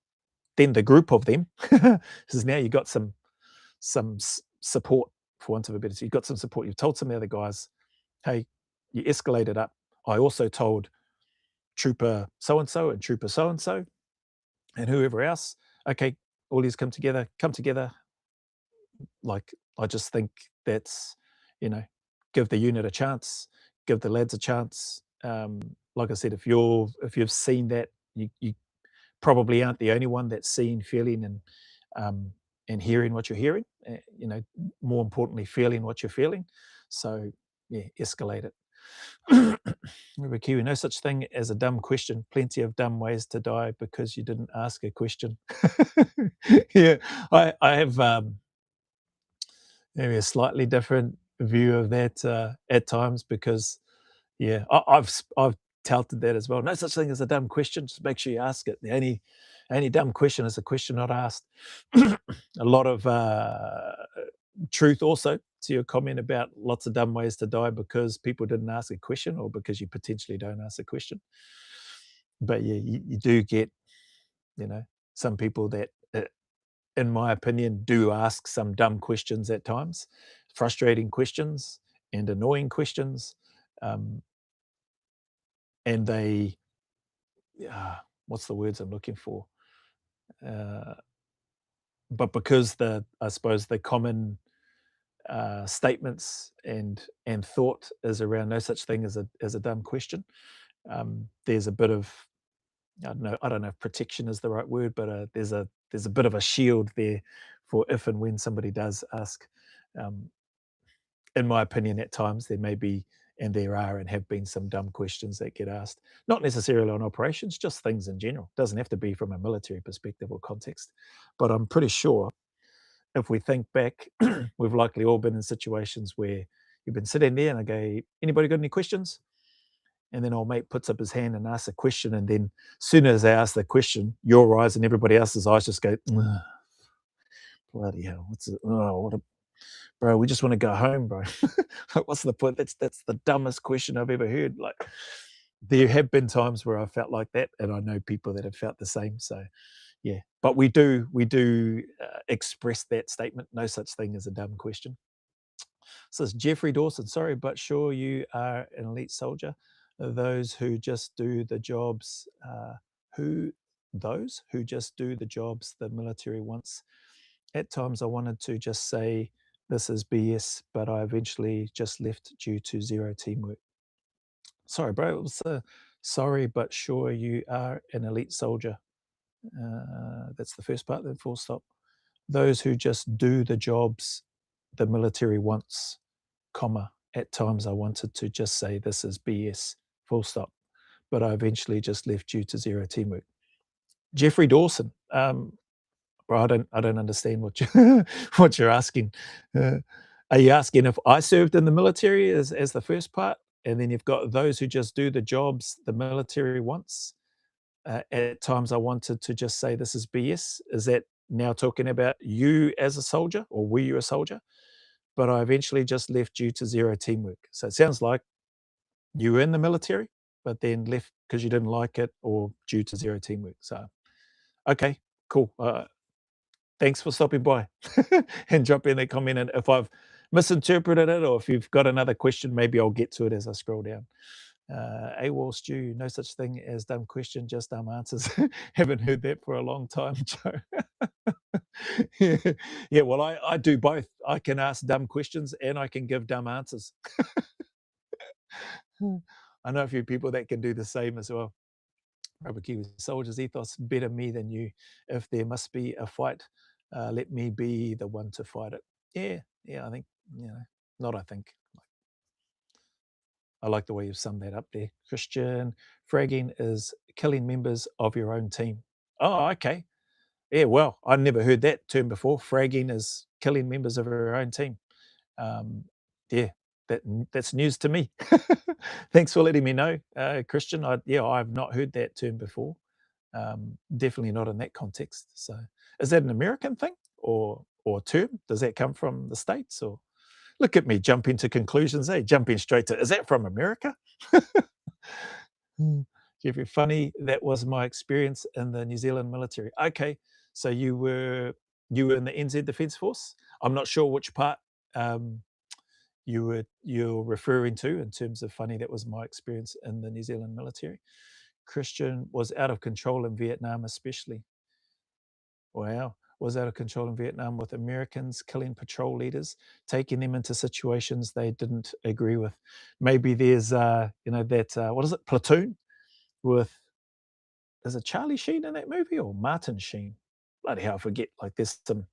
then the group of them, because now you got some support, for want of a better term. You've got some support. You've told some of the other guys, hey, you escalated up. I also told trooper so and so and trooper so and whoever else, okay, all these come together. Like, I just think that's, give the unit a chance, give the lads a chance. Like I said, if you've seen that, you probably aren't the only one that's seeing, feeling, and hearing what you're hearing. More importantly, feeling what you're feeling. So yeah, escalate it. Remember, Kiwi, no such thing as a dumb question. Plenty of dumb ways to die because you didn't ask a question. Yeah, I have maybe a slightly different view of that at times because, yeah, I've touted that as well. No such thing as a dumb question. Just make sure you ask it. The only dumb question is a question not asked. A lot of truth also to your comment about lots of dumb ways to die because people didn't ask a question or because you potentially don't ask a question. But yeah, you do get, some people that, in my opinion, do ask some dumb questions at times, frustrating questions and annoying questions. Um, and they, what's the words I'm looking for? Uh, but because I suppose the common statements and thought is around no such thing as a dumb question. There's a bit of, I don't know if protection is the right word, but there's a bit of a shield there for if and when somebody does ask. Um, in my opinion, at times there may be, and there are, and have been some dumb questions that get asked. Not necessarily on operations, just things in general. Doesn't have to be from a military perspective or context. But I'm pretty sure if we think back, we've likely all been in situations where you've been sitting there and I go, anybody got any questions? And then old mate puts up his hand and asks a question. And then as soon as they ask the question, your eyes and everybody else's eyes just go, "Ugh, bloody hell, what's it? Oh, bro, we just want to go home, bro." Like, what's the point? That's the dumbest question I've ever heard. Like, there have been times where I felt like that, and I know people that have felt the same. So yeah, but we do express that statement. No such thing as a dumb question. Says Jeffrey Dawson. Sorry, but sure you are an elite soldier. Those who just do the jobs, who those who just do the jobs the military wants. At times, I wanted to just say this is BS, but I eventually just left due to zero teamwork. Sorry, bro. It was sorry, but sure you are an elite soldier. That's the first part, then full stop. Those who just do the jobs the military wants, comma, at times I wanted to just say this is BS, full stop. But I eventually just left due to zero teamwork. Jeffrey Dawson, bro, I don't understand what you what you're asking. Uh, are you asking if I served in the military as the first part, and then you've got those who just do the jobs the military wants? At times, I wanted to just say this is BS. Is that now talking about you as a soldier, or were you a soldier? But I eventually just left due to zero teamwork. So it sounds like you were in the military, but then left because you didn't like it, or due to zero teamwork. So okay, cool. Thanks for stopping by and dropping that comment. And if I've misinterpreted it, or if you've got another question, maybe I'll get to it as I scroll down. AWOL Stew, no such thing as dumb question, just dumb answers. Haven't heard that for a long time, Joe. Yeah, yeah, well, I do both. I can ask dumb questions and I can give dumb answers. I know a few people that can do the same as well. Rubber Kiwi soldiers ethos, better me than you. If there must be a fight, let me be the one to fight it. Yeah, yeah, I think, not I think. I like the way you've summed that up there. Christian, fragging is killing members of your own team. Oh, okay. Yeah, well, I'd never heard that term before. Fragging is killing members of your own team. Um, yeah, that's news to me. Thanks for letting me know, Christian. I've not heard that term before. Definitely not in that context. So, is that an American thing or term? Does that come from the States? Or look at me jumping to conclusions, jumping straight to, is that from America? Jeffrey, funny, that was my experience in the New Zealand military. Okay, so you were in the NZ Defence Force? I'm not sure which part, um, you're referring to in terms of funny, that was my experience in the New Zealand military. Christian was out of control in Vietnam, especially. Wow. Was out of control in Vietnam with Americans killing patrol leaders, taking them into situations they didn't agree with. Maybe there's, that, what is it, Platoon with, is it Charlie Sheen in that movie or Martin Sheen? Bloody hell, I forget. Like, there's some,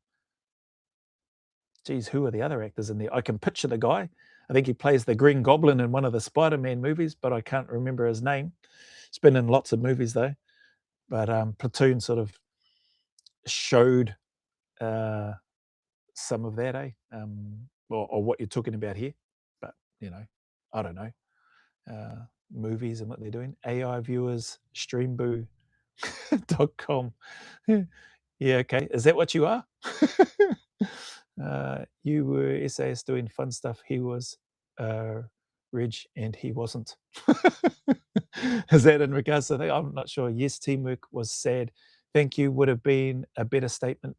geez, who are the other actors in there? I can picture the guy. I think he plays the Green Goblin in one of the Spider-Man movies, but I can't remember his name. He's been in lots of movies though. But Platoon sort of showed uh, some of that, or what you're talking about here. But I don't know. Movies and what they're doing. AI viewers, streamboo.com. Yeah, okay. Is that what you are? You were SAS doing fun stuff. He was Reg and he wasn't. Is that in regards to that? I'm not sure. Yes, teamwork was sad. Thank you would have been a better statement.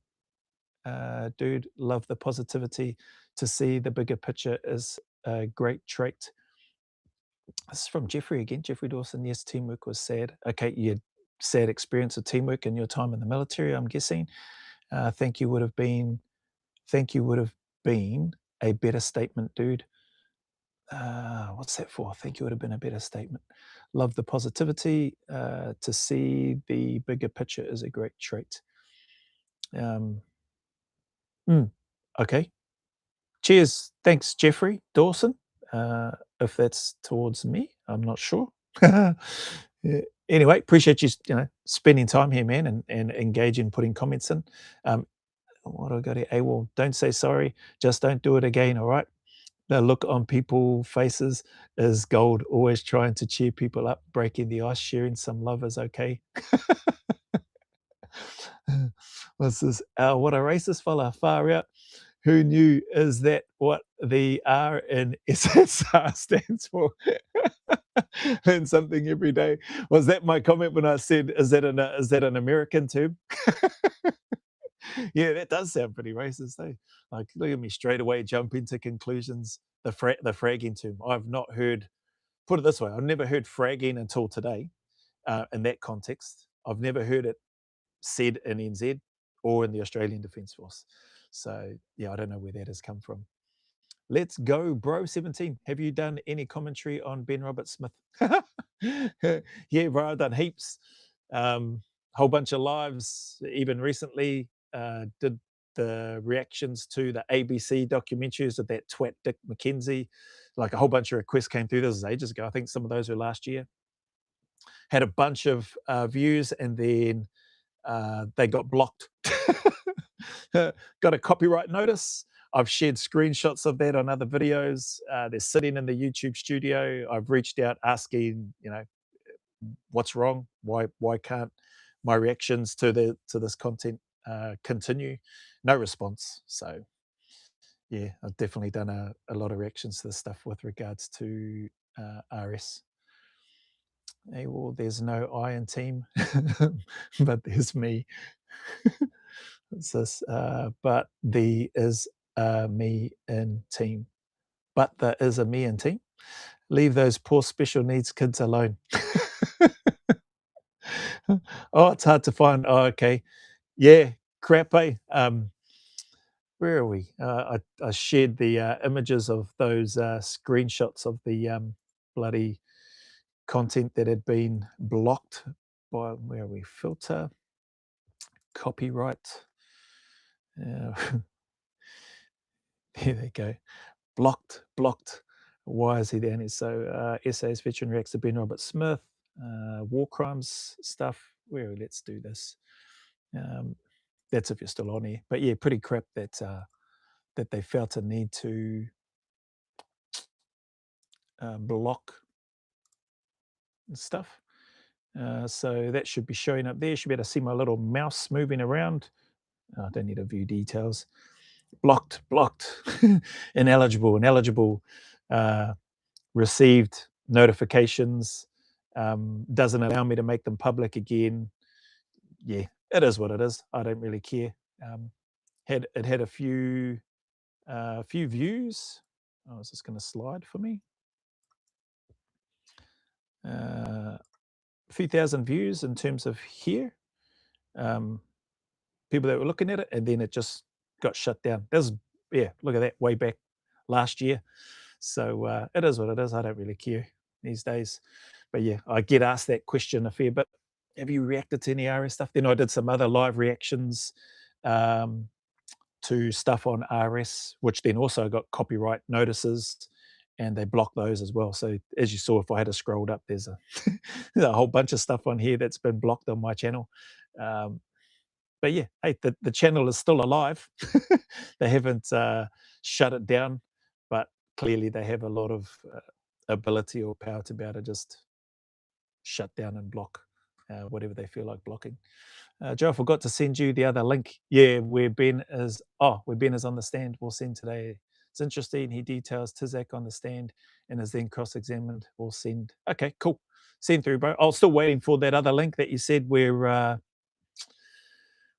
Dude, love the positivity. To see the bigger picture is a great trait. This is from Jeffrey again. Jeffrey Dawson. Yes, teamwork was sad. Okay, you had sad experience of teamwork in your time in the military, I'm guessing. Think you would have been a better statement, dude. What's that for? I think it would have been a better statement. Love the positivity. To see the bigger picture is a great trait. Okay. Cheers. Thanks, Jeffrey Dawson. If that's towards me, I'm not sure. Yeah. Anyway, appreciate you, spending time here, man, and engaging, putting comments in. What do I got here? AWOL, don't say sorry. Just don't do it again, all right? The look on people's faces is gold. Always trying to cheer people up, breaking the ice, sharing some love is okay. What's this? What a racist fella, far out. Who knew? Is that what the R in SSR stands for? Learn something every day. Was that my comment when I said, is that an American term? Yeah, that does sound pretty racist, eh? Like, look at me straight away jump into conclusions. The fragging term. I've not heard, put it this way, I've never heard fragging until today, in that context. I've never heard it said in NZ or in the Australian Defence Force. So, yeah, I don't know where that has come from. Let's go, bro. 17. Have you done any commentary on Ben Roberts-Smith? Yeah, bro, I've done heaps. Whole bunch of lives, even recently. Did the reactions to the ABC documentaries of that twat Dick McKenzie. Like, a whole bunch of requests came through. This was ages ago. I think some of those were last year. Had a bunch of views, and then they got blocked. Got a copyright notice. I've shared screenshots of that on other videos. They're sitting in the YouTube studio. I've reached out asking, what's wrong? Why can't my reactions to this content continue? No response. So yeah, I've definitely done a lot of reactions to this stuff with regards to RS. Hey, well, there's no I in team, but there's me. What's this? But the is a me in team. But there is a me in team. Leave those poor special needs kids alone. Oh, it's hard to find. Oh, okay. Yeah, crap, eh? Where are we? I shared the images of those screenshots of the bloody content that had been blocked by, where are we? Filter, copyright. There they go. Blocked. Why is he down here? So SAS veteran reacts to Ben Roberts-Smith, war crimes stuff. Let's do this. That's if you're still on here. But yeah, pretty crap that they felt a need to block stuff. So that should be showing up there. You should be able to see my little mouse moving around. I don't need to view details. Blocked. Ineligible. Received notifications. doesn't allow me to make them public again. Yeah, it is what it is. I don't really care. It had a few views. Oh, is this going to slide for me? A few thousand views in terms of here. People that were looking at it, and then it just got shut down. Yeah, look at that, way back last year. So it is what it is. I don't really care these days. But yeah, I get asked that question a fair bit. Have you reacted to any RS stuff? Then I did some other live reactions to stuff on RS, which then also got copyright notices, and they blocked those as well. So as you saw, if I had scrolled up, there's a whole bunch of stuff on here that's been blocked on my channel. But yeah, hey, the channel is still alive. They haven't shut it down, but clearly they have a lot of ability or power to be able to just shut down and block whatever they feel like blocking. Joe, I forgot to send you the other link. Yeah, where Ben is on the stand. We'll send today. It's interesting. He details Tizak on the stand and is then cross-examined. We'll send. Okay, cool. Send through, bro. I'm still waiting for that other link that you said where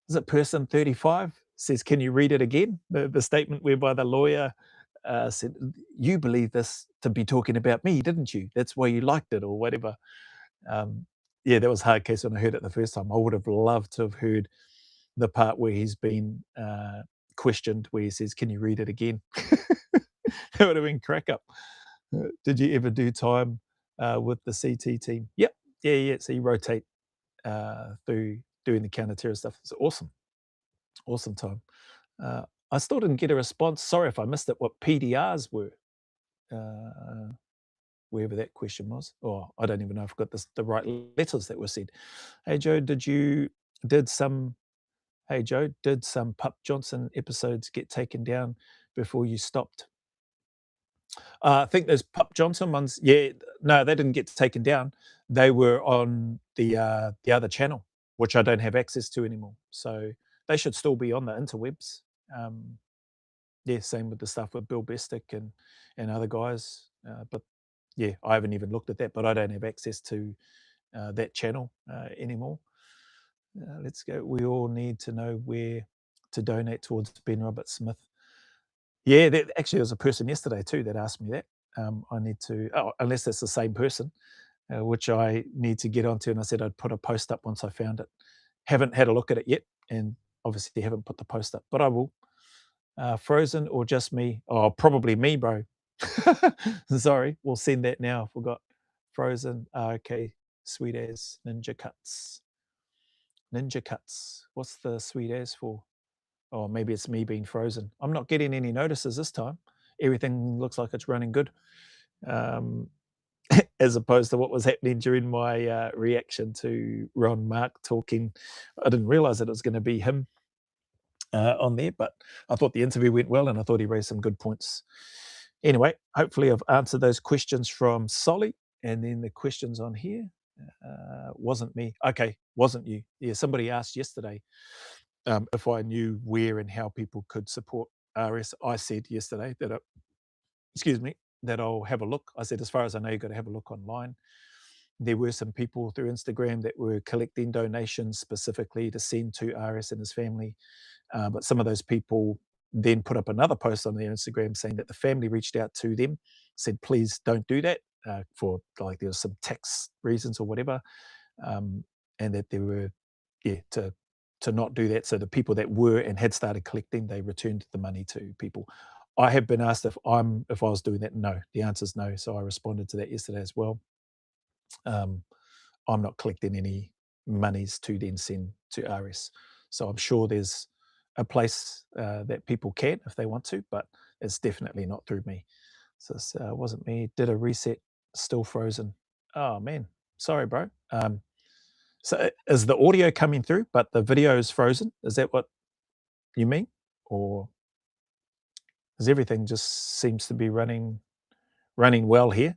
is it person 35 says, can you read it again? The statement whereby the lawyer said, you believe this to be talking about me, didn't you? That's why you liked it or whatever. Yeah, that was a hard case when I heard it the first time. I would have loved to have heard the part where he's been questioned, where he says, can you read it again? That would have been crack up. Did you ever do time with the CT team? Yep. Yeah. So you rotate through doing the counter-terror stuff. It's awesome time. I still didn't get a response. Sorry if I missed it, what PDRs were. Wherever that question was. Or I don't even know if I got the right letters that were said. Hey Joe, did some Pup Johnson episodes get taken down before you stopped? I think those Pup Johnson ones, yeah, no, they didn't get taken down. They were on the other channel, which I don't have access to anymore. So they should still be on the interwebs. Yeah, same with the stuff with Bill Bestick and other guys. But yeah, I haven't even looked at that, but I don't have access to that channel anymore. Let's go. We all need to know where to donate towards Ben Robert Smith. Yeah, actually, there was a person yesterday too that asked me that. I need to, unless it's the same person, which I need to get onto. And I said I'd put a post up once I found it. Haven't had a look at it yet, and obviously haven't put the post up, but I will. Frozen or just me? Oh, probably me, bro. Sorry, we'll send that now. I forgot. Frozen. Okay, sweet as Ninja Cuts. Ninja Cuts. What's the sweet as for? Oh, maybe it's me being frozen. I'm not getting any notices this time. Everything looks like it's running good. As opposed to what was happening during my reaction to Ron Mark talking. I didn't realize that it was going to be him on there, but I thought the interview went well and I thought he raised some good points. Anyway, hopefully I've answered those questions from Solly, and then the questions on here. Wasn't me. Okay, wasn't you. Yeah, somebody asked yesterday if I knew where and how people could support RS. I said yesterday that, that I'll have a look. I said, as far as I know, you've got to have a look online. There were some people through Instagram that were collecting donations specifically to send to RS and his family. But some of those people then put up another post on their Instagram saying that the family reached out to them, said, please don't do that for like there was some tax reasons or whatever. And that there were, to not do that. So the people that were and had started collecting, they returned the money to people. I have been asked if I was doing that. No, the answer is no. So I responded to that yesterday as well. I'm not collecting any monies to then send to RS. So I'm sure there's a place that people can if they want to, but it's definitely not through me. So it wasn't me. Did a reset, still frozen. Oh man, sorry, bro. So is the audio coming through, but the video is frozen? Is that what you mean? Or is everything just seems to be running well here,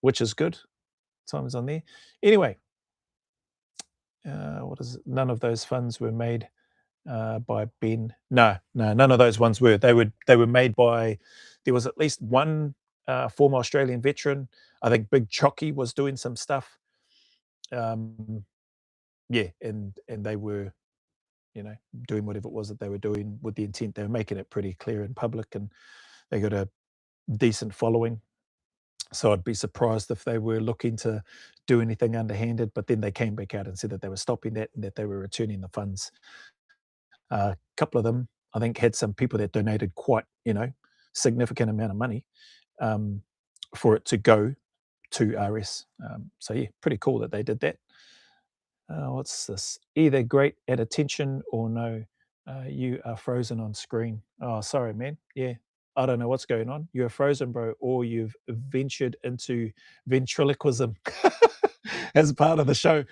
which is good. Time's on there. Anyway, what is it? None of those funds were made by Ben. No, none of those ones were. They were made by. There was at least one former Australian veteran. I think Big Chocky was doing some stuff. Um, yeah, and they were, you know, doing whatever it was that they were doing with the intent. They were making it pretty clear in public, and they got a decent following. So I'd be surprised if they were looking to do anything underhanded. But then they came back out and said that they were stopping that and that they were returning the funds. A couple of them, I think, had some people that donated quite, you know, significant amount of money um, for it to go to RS. So yeah, pretty cool that they did that. What's this? Either great at attention or no. You are frozen on screen. Oh, sorry, man. Yeah, I don't know what's going on. You're frozen, bro, or you've ventured into ventriloquism as part of the show.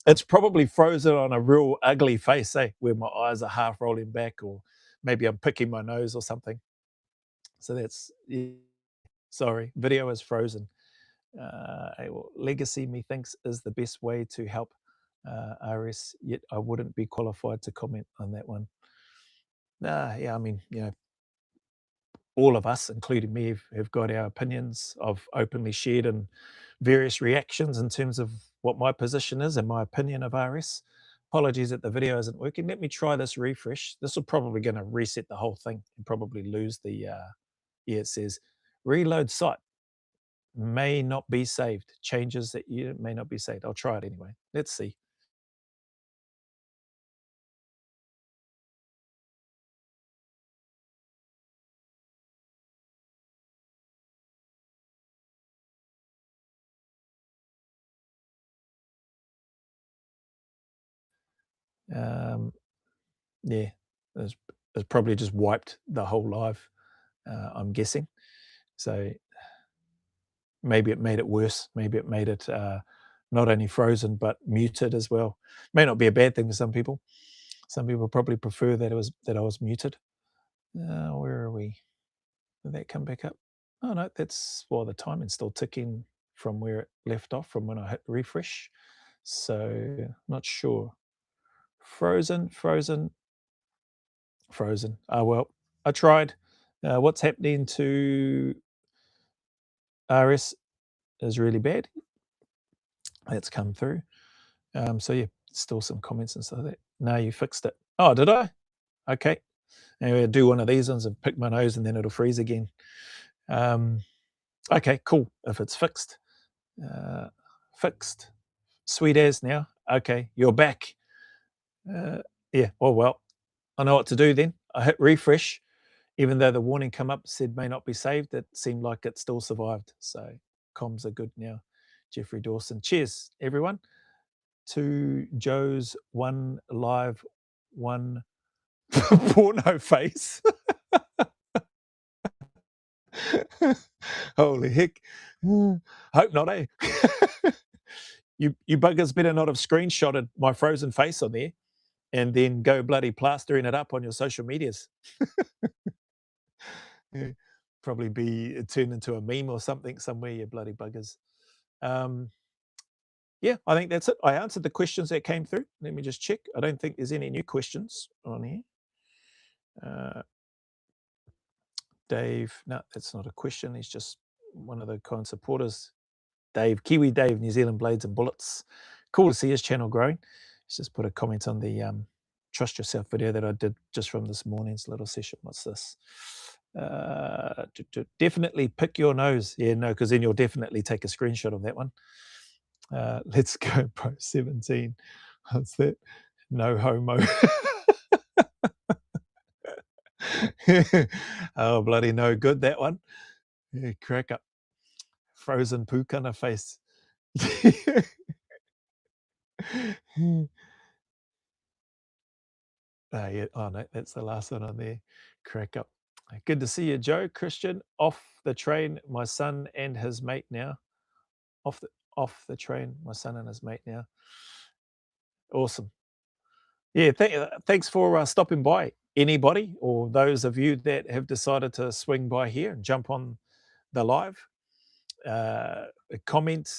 It's probably frozen on a real ugly face, eh? Where my eyes are half rolling back, or maybe I'm picking my nose or something. So that's, yeah, sorry. Video is frozen. Legacy methinks is the best way to help RS, yet I wouldn't be qualified to comment on that one. Yeah, I mean, you know, all of us, including me, have got our opinions. I've openly shared in various reactions in terms of what my position is and my opinion of RS. Apologies that the video isn't working. Let me try this refresh. This will probably going to reset the whole thing and probably lose the, yeah, it says reload site. May not be saved. Changes that you may not be saved. I'll try it anyway. Let's see. Um, yeah, it's probably just wiped the whole live, I'm guessing. So maybe it made it worse. Maybe it made it not only frozen but muted as well. May not be a bad thing for some people. Some people probably prefer that I was muted. Where are we? Did that come back up? Oh no, that's, well, the timing's still ticking from where it left off from when I hit refresh. So not sure. Frozen, frozen, frozen. Oh well, I tried. What's happening to RS is really bad. That's come through. So yeah, still some comments and stuff like that. No, you fixed it. Oh, did I? Okay. Anyway, I'll do one of these ones and pick my nose and then it'll freeze again. Okay, cool. If it's fixed. Uh, fixed. Sweet as now. Okay, you're back. Uh, yeah, well, I know what to do then. I hit refresh. Even though the warning come up said may not be saved, it seemed like it still survived. So comms are good now. Jeffrey Dawson. Cheers, everyone. To Joe's one live, one porno face. Holy heck. Hope not, eh? You buggers better not have screenshotted my frozen face on there and then go bloody plastering it up on your social medias. Yeah, probably be turned into a meme or something somewhere, you bloody buggers. Um, yeah, I think that's it. I answered the questions that came through. Let me just check. I don't think there's any new questions on here. Dave, no, that's not a question. He's just one of the kind supporters. Dave, Kiwi Dave, New Zealand Blades and Bullets. Cool to see his channel growing. He's just put a comment on the Trust Yourself video that I did just from this morning's little session. What's this? Definitely pick your nose. Yeah, no, because then you'll definitely take a screenshot of that one. Let's go, Pro 17. What's that? No homo. Oh, bloody no good, that one. Yeah, crack up. Frozen poo kind of face. Yeah. Oh, no, that's the last one on there. Crack up. Good to see you, Joe. Christian, off the train, my son and his mate now. Off the off the train, my son and his mate now. Awesome. Yeah, thanks for stopping by. Anybody or those of you that have decided to swing by here and jump on the live, comment,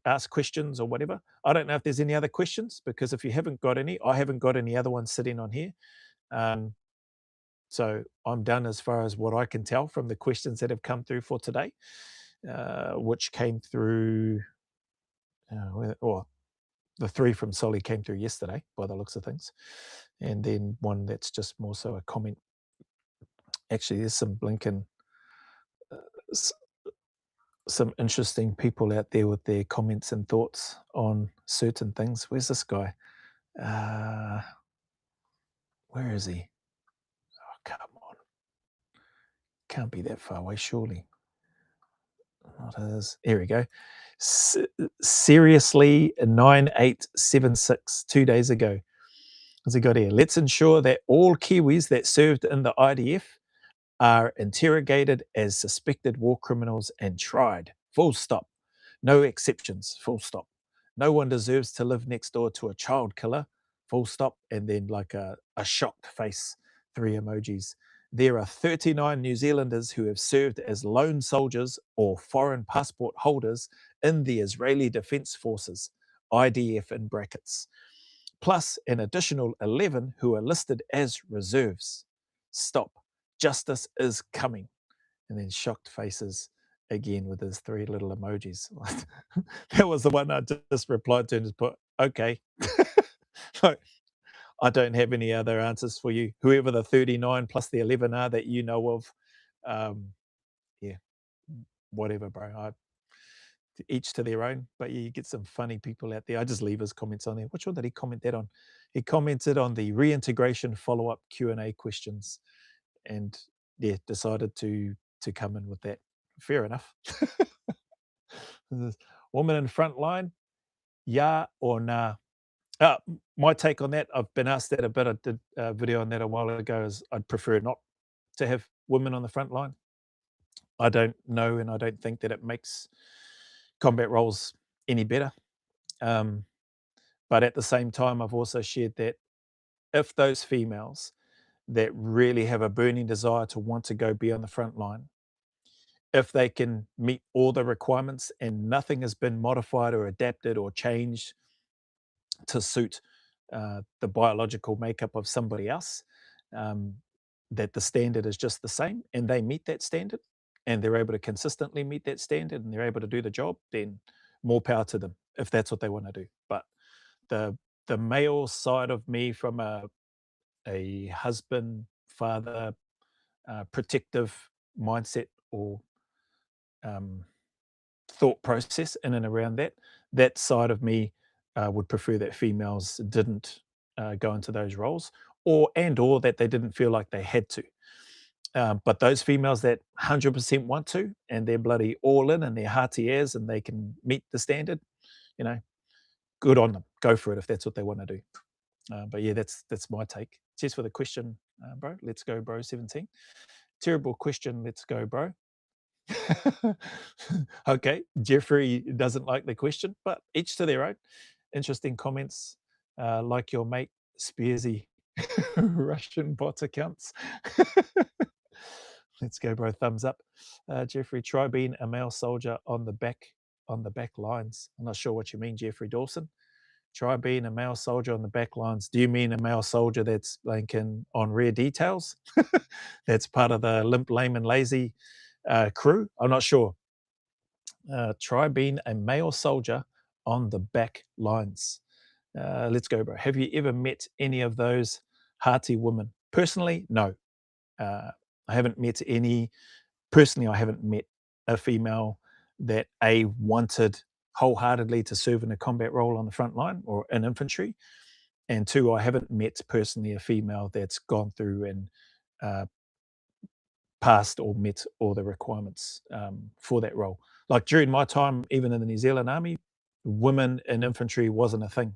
ask questions or whatever. I don't know if there's any other questions because if you haven't got any, I haven't got any other ones sitting on here. Um, So I'm done as far as what I can tell from the questions that have come through for today, which came through, or the 3 from Solly came through yesterday by the looks of things. And then one that's just more so a comment. Actually, there's some blinking, s- some interesting people out there with their comments and thoughts on certain things. Where's this guy? Uh, where is he? Oh, come on. Can't be that far away, surely. Not his. Here we go. Seriously, 9876, 2 days ago. What's he got here? Let's ensure that all Kiwis that served in the IDF are interrogated as suspected war criminals and tried. Full stop. No exceptions. Full stop. No one deserves to live next door to a child killer. Full stop. And then like a shocked face, 3 emojis. There are 39 New Zealanders who have served as lone soldiers or foreign passport holders in the Israeli Defense Forces, IDF in brackets, plus an additional 11 who are listed as reserves. Stop. Justice is coming. And then shocked faces again with his 3 little emojis. That was the one I just replied to and just put, okay. Like, I don't have any other answers for you. Whoever the 39 plus the 11 are that you know of, yeah, whatever, bro. Each to their own. But yeah, you get some funny people out there. I just leave his comments on there. Which one did he comment that on? He commented on the reintegration follow-up Q&A questions, and yeah, decided to come in with that. Fair enough. Woman in front line, yeah or nah? My take on that, I've been asked that a bit. I did a video on that a while ago. Is I'd prefer not to have women on the front line. I don't know, and I don't think that it makes combat roles any better. Um, but at the same time, I've also shared that if those females that really have a burning desire to want to go be on the front line, if they can meet all the requirements and nothing has been modified or adapted or changed to suit the biological makeup of somebody else, um, that the standard is just the same and they meet that standard and they're able to consistently meet that standard and they're able to do the job, then more power to them if that's what they want to do. But the the male side of me from a husband, father, protective mindset or um, thought process in and around that. That side of me would prefer that females didn't go into those roles, or that they didn't feel like they had to. But those females that 100% want to, and they're bloody all in, and they're hearty as, and they can meet the standard, you know, good on them. Go for it if that's what they want to do. But yeah, that's my take. Cheers for the question, bro. Let's go, bro. 17. Terrible question. Let's go, bro. Okay, Jeffrey doesn't like the question, but each to their own. Interesting comments, like your mate Spearsy, Russian bot accounts. Let's go, bro. Thumbs up. Jeffrey, try being a male soldier on the back lines. I'm not sure what you mean, Jeffrey Dawson. Try being a male soldier on the back lines. Do you mean a male soldier that's like on rare details? That's part of the limp, lame, and lazy crew? I'm not sure. Try being a male soldier on the back lines. Let's go, bro. Have you ever met any of those hearty women? Personally, no. I haven't met any. Personally, I haven't met a female that wanted wholeheartedly to serve in a combat role on the front line or in infantry, and 2, I haven't met personally a female that's gone through and uh, passed or met all the requirements for that role. Like during my time, even in the New Zealand Army, women in infantry wasn't a thing.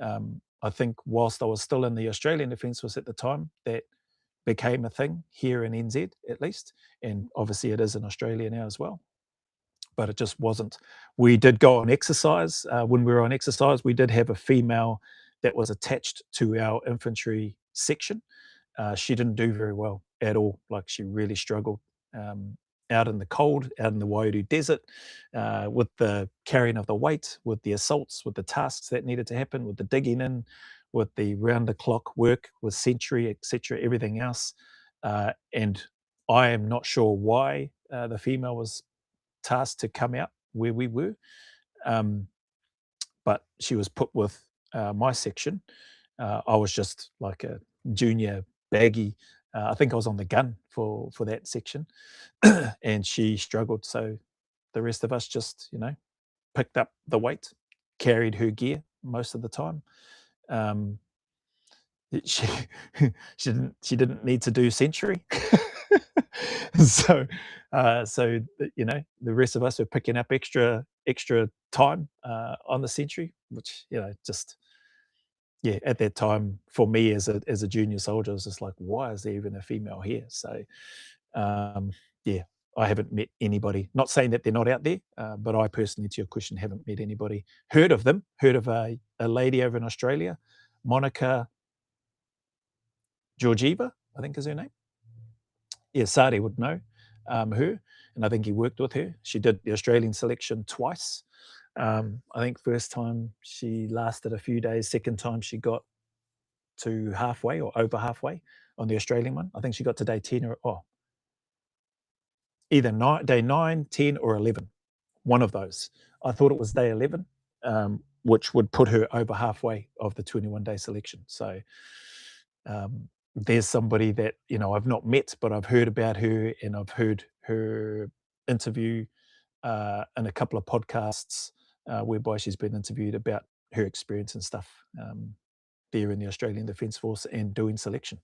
I think whilst I was still in the Australian Defence Force at the time, that became a thing here in NZ at least, and obviously it is in Australia now as well. But it just wasn't. We did go on exercise. When we were on exercise, we did have a female that was attached to our infantry section. She didn't do very well at all. Like she really struggled um, out in the cold, out in the Waiuru Desert, with the carrying of the weight, with the assaults, with the tasks that needed to happen, with the digging in, with the round the clock work, with sentry, etc., everything else. And I am not sure why the female was tasked to come out where we were, um, but she was put with my section. I was just like a junior baggy. I think I was on the gun for that section, and she struggled. So the rest of us just, picked up the weight, carried her gear most of the time. Um, she she didn't need to do century. so the rest of us were picking up extra time on the century, which just yeah, at that time for me as a junior soldier, I was just like, why is there even a female here? So um, yeah, I haven't met anybody. Not saying that they're not out there, but I personally, to your question, haven't met anybody. Heard of them? Heard of a lady over in Australia, Monica Georgieva, I think is her name. Yeah, Sadi would know her, and I think he worked with her. She did the Australian selection twice. I think first time she lasted a few days. Second time she got to halfway or over halfway on the Australian one. I think she got to day 10 or either day 9, 10, or 11. One of those. I thought it was day 11, which would put her over halfway of the 21-day selection. So there's somebody that I've not met, but I've heard about her, and I've heard her interview in a couple of podcasts whereby she's been interviewed about her experience and stuff there in the Australian Defence Force and doing selection.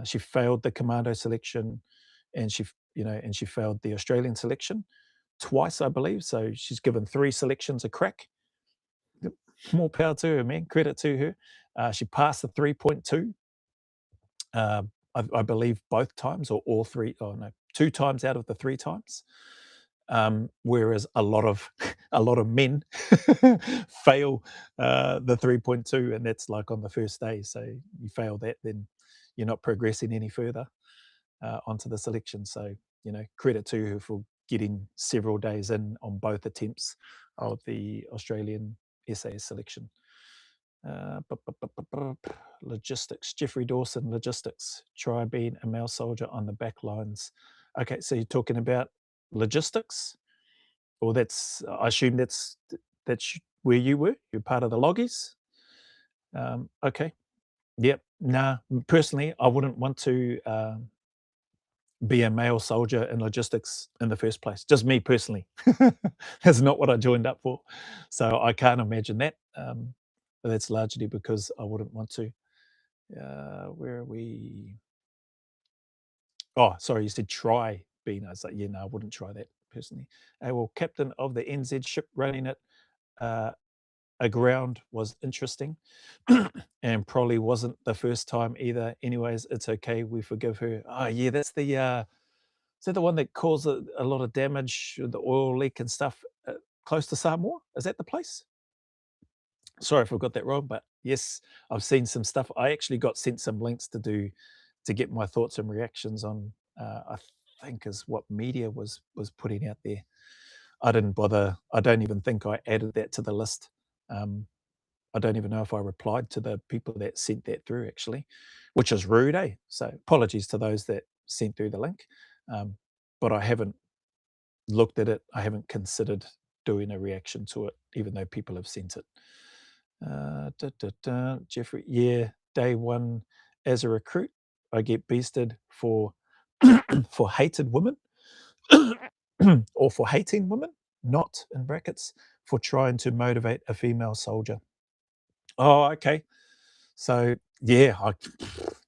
She failed the commando selection, and she failed the Australian selection twice, I believe. So she's given 3 selections a crack. More power to her, man. Credit to her. She passed the 3.2. I believe both times, or all 3. Oh no, 2 times out of the 3 times. Whereas a lot of a lot of men fail the 3.2, and that's like on the first day. So you fail that, then you're not progressing any further onto the selection. So credit to her for getting several days in on both attempts of the Australian SAS selection. Logistics. Jeffrey Dawson, logistics. Try being a male soldier on the back lines. Okay, so you're talking about logistics, or I assume that's where you were. You're part of the loggies. Okay, yep. Nah, personally, I wouldn't want to be a male soldier in logistics in the first place. Just me personally. That's not what I joined up for. So I can't imagine that. But that's largely because I wouldn't want to. Where are we? Oh, sorry, you said try being. I was like, yeah, no, I wouldn't try that personally. Well, captain of the NZ ship running it uh, aground was interesting, and probably wasn't the first time either. Anyways, it's okay. We forgive her. Oh, yeah, that's the. Is that the one that caused a lot of damage, the oil leak and stuff, close to Samoa? Is that the place? Sorry if I got that wrong, but yes, I've seen some stuff. I actually got sent some links to get my thoughts and reactions on. I think is what media was putting out there. I didn't bother. I don't even think I added that to the list. Um, I don't even know if I replied to the people that sent that through actually, which is rude, eh? So apologies to those that sent through the link. Um, but I haven't looked at it. I haven't considered doing a reaction to it, even though people have sent it. Jeffrey, yeah, day 1 as a recruit, I get beasted for for hated women or for hating women, not in brackets, for trying to motivate a female soldier. Oh, okay. So yeah,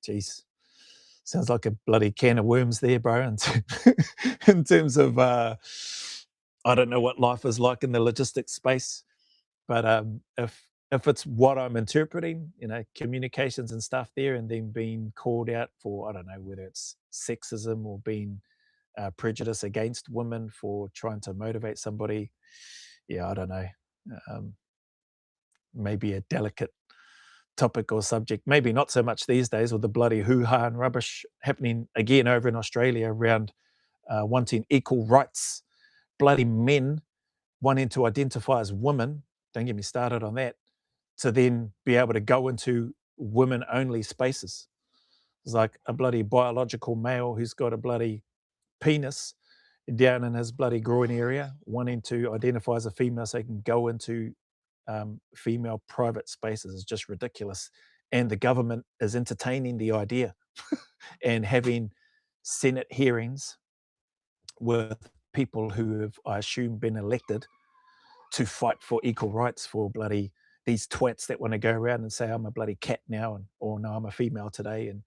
geez, sounds like a bloody can of worms there, bro. And in terms of, I don't know what life is like in the logistics space, but if it's what I'm interpreting, communications and stuff there, and then being called out for, I don't know whether it's sexism or being prejudice against women for trying to motivate somebody. Yeah, I don't know. Um, Maybe a delicate topic or subject. Maybe not so much these days with the bloody hoo-ha and rubbish happening again over in Australia around wanting equal rights. Bloody men wanting to identify as women. Don't get me started on that. To then be able to go into women-only spaces. It's like a bloody biological male who's got a bloody penis down in his bloody groin area, wanting to identify as a female so he can go into female private spaces is just ridiculous. And the government is entertaining the idea and having Senate hearings with people who have, I assume, been elected to fight for equal rights for bloody these twats that want to go around and say, I'm a bloody cat now, and or no, I'm a female today. And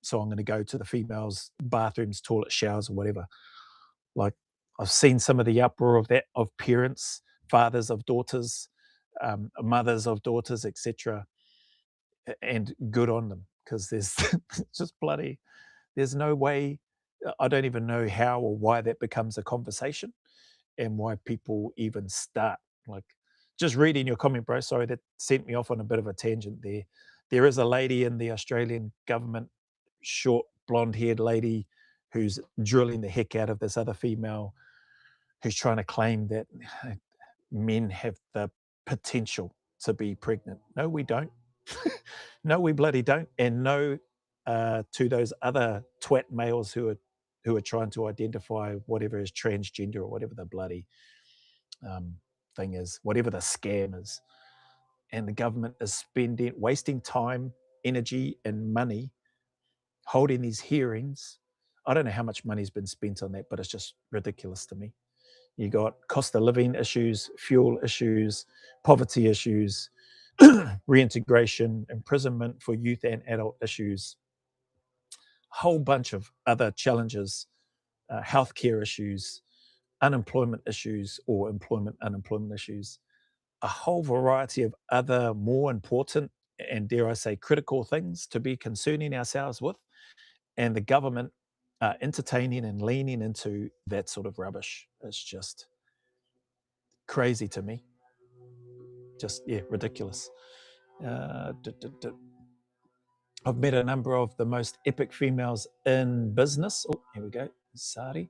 so I'm going to go to the females' bathrooms, toilet showers, or whatever. Like, I've seen some of the uproar of that, of parents, fathers of daughters, mothers of daughters, etc. And good on them, because there's just bloody, there's no way, I don't even know how or why that becomes a conversation and why people even start. Like, just reading your comment, bro, sorry, that sent me off on a bit of a tangent there. There is a lady in the Australian government, short, blonde-haired lady, who's drilling the heck out of this other female who's trying to claim that men have the potential to be pregnant. No, we don't. No, we bloody don't. And no, to those other twat males who are trying to identify whatever is transgender or whatever the bloody thing is, whatever the scam is. And the government is wasting time, energy, and money holding these hearings. I don't know how much money's been spent on that, but it's just ridiculous to me. You got cost of living issues, fuel issues, poverty issues, reintegration, imprisonment for youth and adult issues, a whole bunch of other challenges, healthcare issues, unemployment issues, or unemployment issues, a whole variety of other more important and, dare I say, critical things to be concerning ourselves with. And the government entertaining and leaning into that sort of rubbish. It's just crazy to me. Just, yeah, ridiculous. I've met a number of the most epic females in business. Oh, here we go. Sari.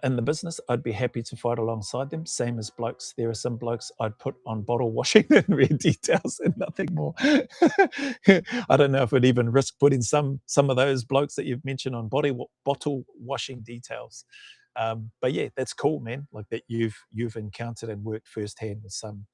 In the business, I'd be happy to fight alongside them. Same as blokes. There are some blokes I'd put on bottle washing and read details and nothing more. I don't know if I'd even risk putting some of those blokes that you've mentioned on bottle washing details. But yeah, that's cool, man. Like that you've encountered and worked firsthand with some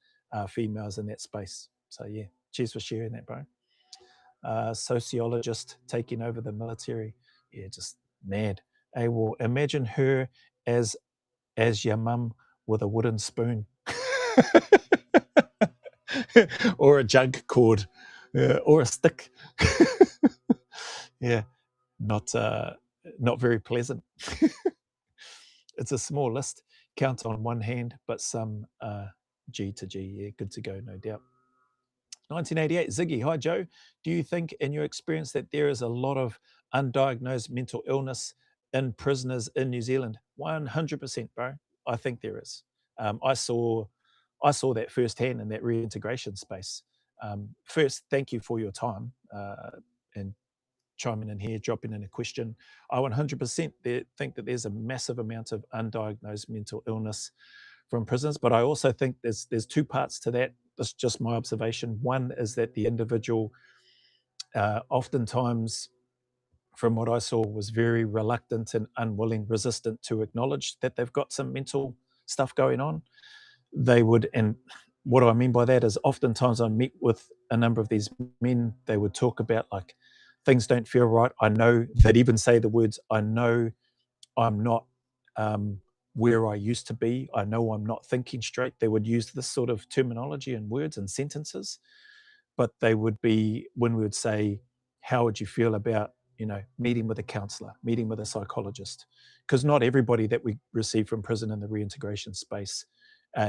females in that space. So yeah, cheers for sharing that, bro. Sociologist taking over the military. Yeah, just mad. I will imagine her as your mum with a wooden spoon. Or a jug cord, or a stick. Yeah, not very pleasant. It's a small list, count on one hand, but some G to G. Yeah, good to go, no doubt. 1988, Ziggy. Hi, Joe. Do you think, in your experience, that there is a lot of undiagnosed mental illness in prisoners in New Zealand? 100%, bro. I think there is. I saw that firsthand in that reintegration space. First, thank you for your time and chiming in here, dropping in a question. I 100% think that there's a massive amount of undiagnosed mental illness from prisons, but I also think there's two parts to that. That's just my observation. One is that the individual oftentimes, from what I saw, was very reluctant and unwilling, resistant to acknowledge that they've got some mental stuff going on. They would, and what do I mean by that is oftentimes I meet with a number of these men, they would talk about like, things don't feel right. I know, they'd even say the words, I know I'm not where I used to be. I know I'm not thinking straight. They would use this sort of terminology and words and sentences, but they would be, when we would say, how would you feel about, meeting with a counselor, meeting with a psychologist? Because not everybody that we receive from prison in the reintegration space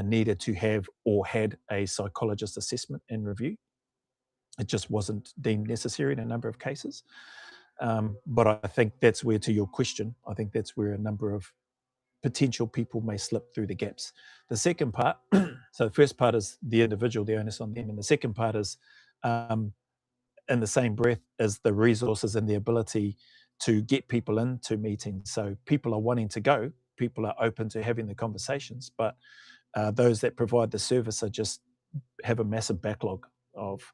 needed to have or had a psychologist assessment and review. It just wasn't deemed necessary in a number of cases. But I think that's where, to your question, I think that's where a number of potential people may slip through the gaps. The second part, so the first part is the individual, the onus on them, and the second part is, in the same breath, is the resources and the ability to get people into meetings. So people are wanting to go, people are open to having the conversations, but those that provide the service are just have a massive backlog of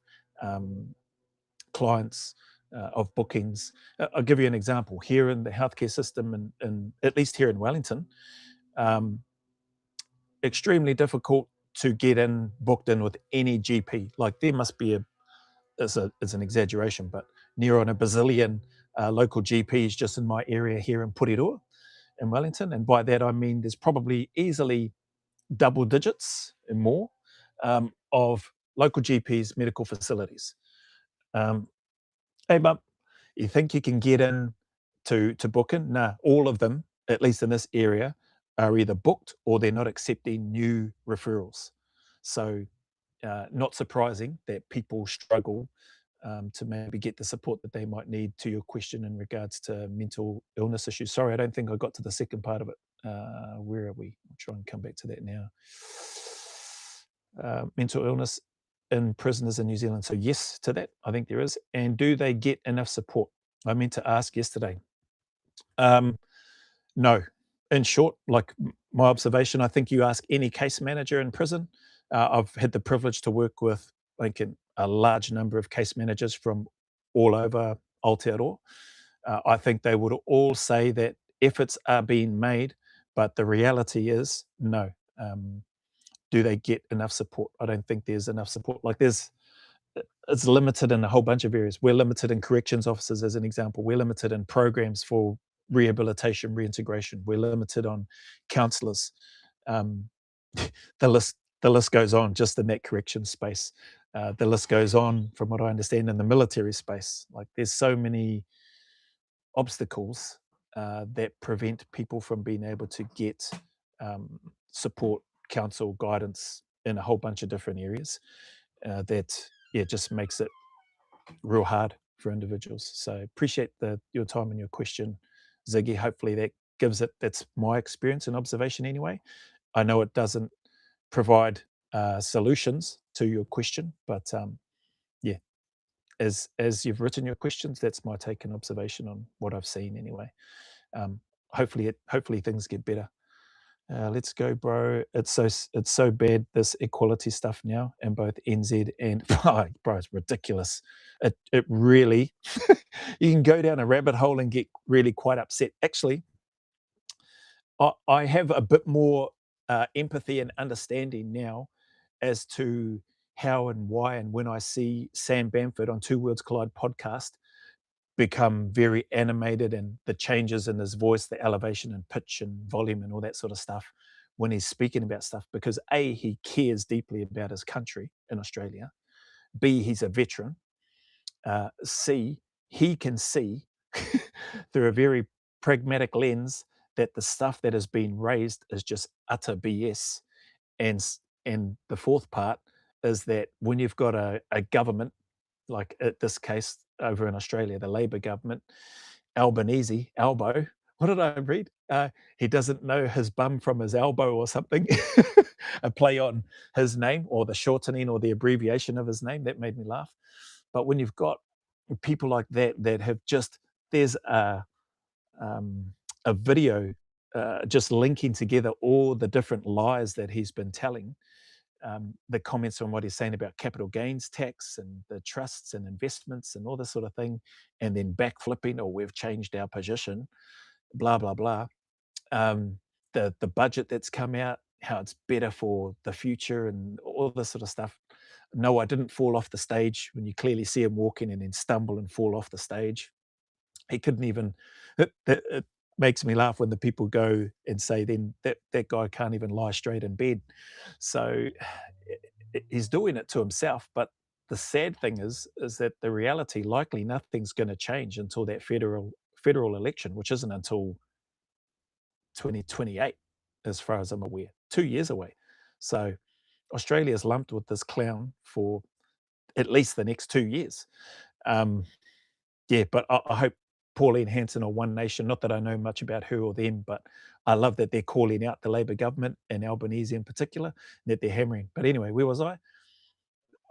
clients of bookings. I'll give you an example. Here in the healthcare system, and at least here in Wellington, um, extremely difficult to get in, booked in with any GP. Like there must be it's an exaggeration, but near on a bazillion local GPs just in my area here in Porirua in Wellington. And by that, I mean there's probably easily double digits and more of local GPs, medical facilities. Um, hey, but you think you can get in to book in? Nah, all of them, at least in this area, are either booked or they're not accepting new referrals. So not surprising that people struggle to maybe get the support that they might need, to your question in regards to mental illness issues. Sorry, I don't think I got to the second part of it. Where are we? I'll try and come back to that now. Mental illness in prisoners in New Zealand. So yes to that, I think there is. And do they get enough support? I meant to ask yesterday. No. In short, like my observation, I think you ask any case manager in prison. I've had the privilege to work with like a large number of case managers from all over Aotearoa. I think they would all say that efforts are being made, but the reality is no. Do they get enough support? I don't think there's enough support. Like it's limited in a whole bunch of areas. We're limited in corrections officers, as an example. We're limited in programs for rehabilitation, reintegration. We're limited on counsellors. Um, the list goes on just in that correction space. The list goes on, from what I understand, in the military space. Like there's so many obstacles that prevent people from being able to get support, counsel, guidance in a whole bunch of different areas. That just makes it real hard for individuals. So appreciate your time and your question, Ziggy. Hopefully that gives it. That's my experience and observation anyway. I know it doesn't provide solutions to your question, but yeah, as you've written your questions, that's my take and observation on what I've seen anyway. Hopefully things get better. Let's go, bro. It's so bad, this equality stuff now, and both NZ and bro, it's ridiculous. It really you can go down a rabbit hole and get really quite upset. Actually, I have a bit more empathy and understanding now as to how and why and when I see Sam Bamford on Two Worlds Collide podcast become very animated, and the changes in his voice, the elevation and pitch and volume and all that sort of stuff when he's speaking about stuff, because A, he cares deeply about his country in Australia. B, he's a veteran. C, he can see through a very pragmatic lens that the stuff that has been raised is just utter BS. And the fourth part is that when you've got a government, like in this case over in Australia, the Labor government, Albanese, Albo, what did I read? He doesn't know his bum from his elbow or something, a play on his name or the shortening or the abbreviation of his name. That made me laugh. But when you've got people like that have just, there's a video just linking together all the different lies that he's been telling, the comments on what he's saying about capital gains tax and the trusts and investments and all this sort of thing, and then backflipping, or we've changed our position, blah, blah, blah. The budget that's come out, how it's better for the future and all this sort of stuff. No, I didn't fall off the stage, when you clearly see him walking and then stumble and fall off the stage. He couldn't even, it makes me laugh when the people go and say then that guy can't even lie straight in bed. So he's doing it to himself. But the sad thing is that the reality, likely nothing's going to change until that federal election, which isn't until 2028, as far as I'm aware, 2 years away. So Australia's lumped with this clown for at least the next 2 years. Yeah, but I hope Pauline Hanson or One Nation, not that I know much about her or them, but I love that they're calling out the Labor government and Albanese in particular, that they're hammering. But anyway, where was I?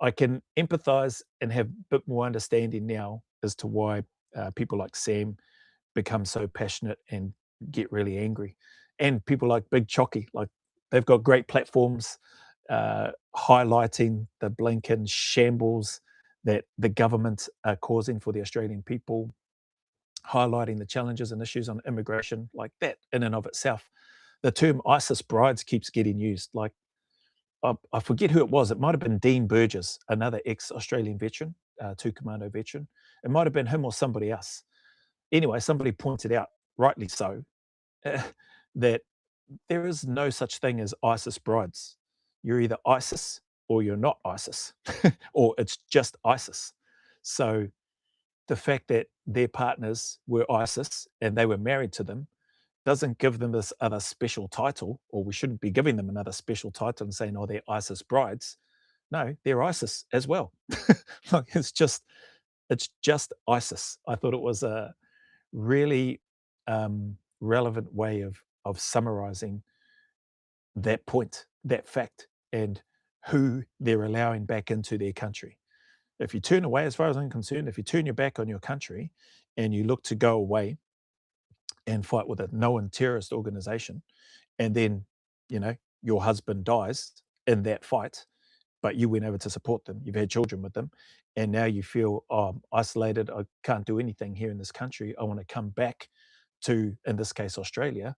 I can empathise and have a bit more understanding now as to why people like Sam become so passionate and get really angry. And people like Big Chocky, like they've got great platforms highlighting the blinking shambles that the government are causing for the Australian people, highlighting the challenges and issues on immigration, like that in and of itself. The term ISIS brides keeps getting used. Like, I forget who it was. It might have been Dean Burgess, another ex-Australian veteran, two commando veteran. It might have been him or somebody else. Anyway, somebody pointed out, rightly so, that there is no such thing as ISIS brides. You're either ISIS or you're not ISIS, or it's just ISIS. So the fact that their partners were ISIS and they were married to them doesn't give them this other special title, or we shouldn't be giving them another special title and saying, oh, they're ISIS brides. No, they're ISIS as well. Like, it's just ISIS. I thought it was a really relevant way of summarizing that point, that fact, and who they're allowing back into their country. If you turn away, as far as I'm concerned, if you turn your back on your country and you look to go away and fight with a known terrorist organization, and then, your husband dies in that fight, but you went over to support them, you've had children with them, and now you feel, oh, I'm isolated, I can't do anything here in this country, I want to come back to, in this case, Australia.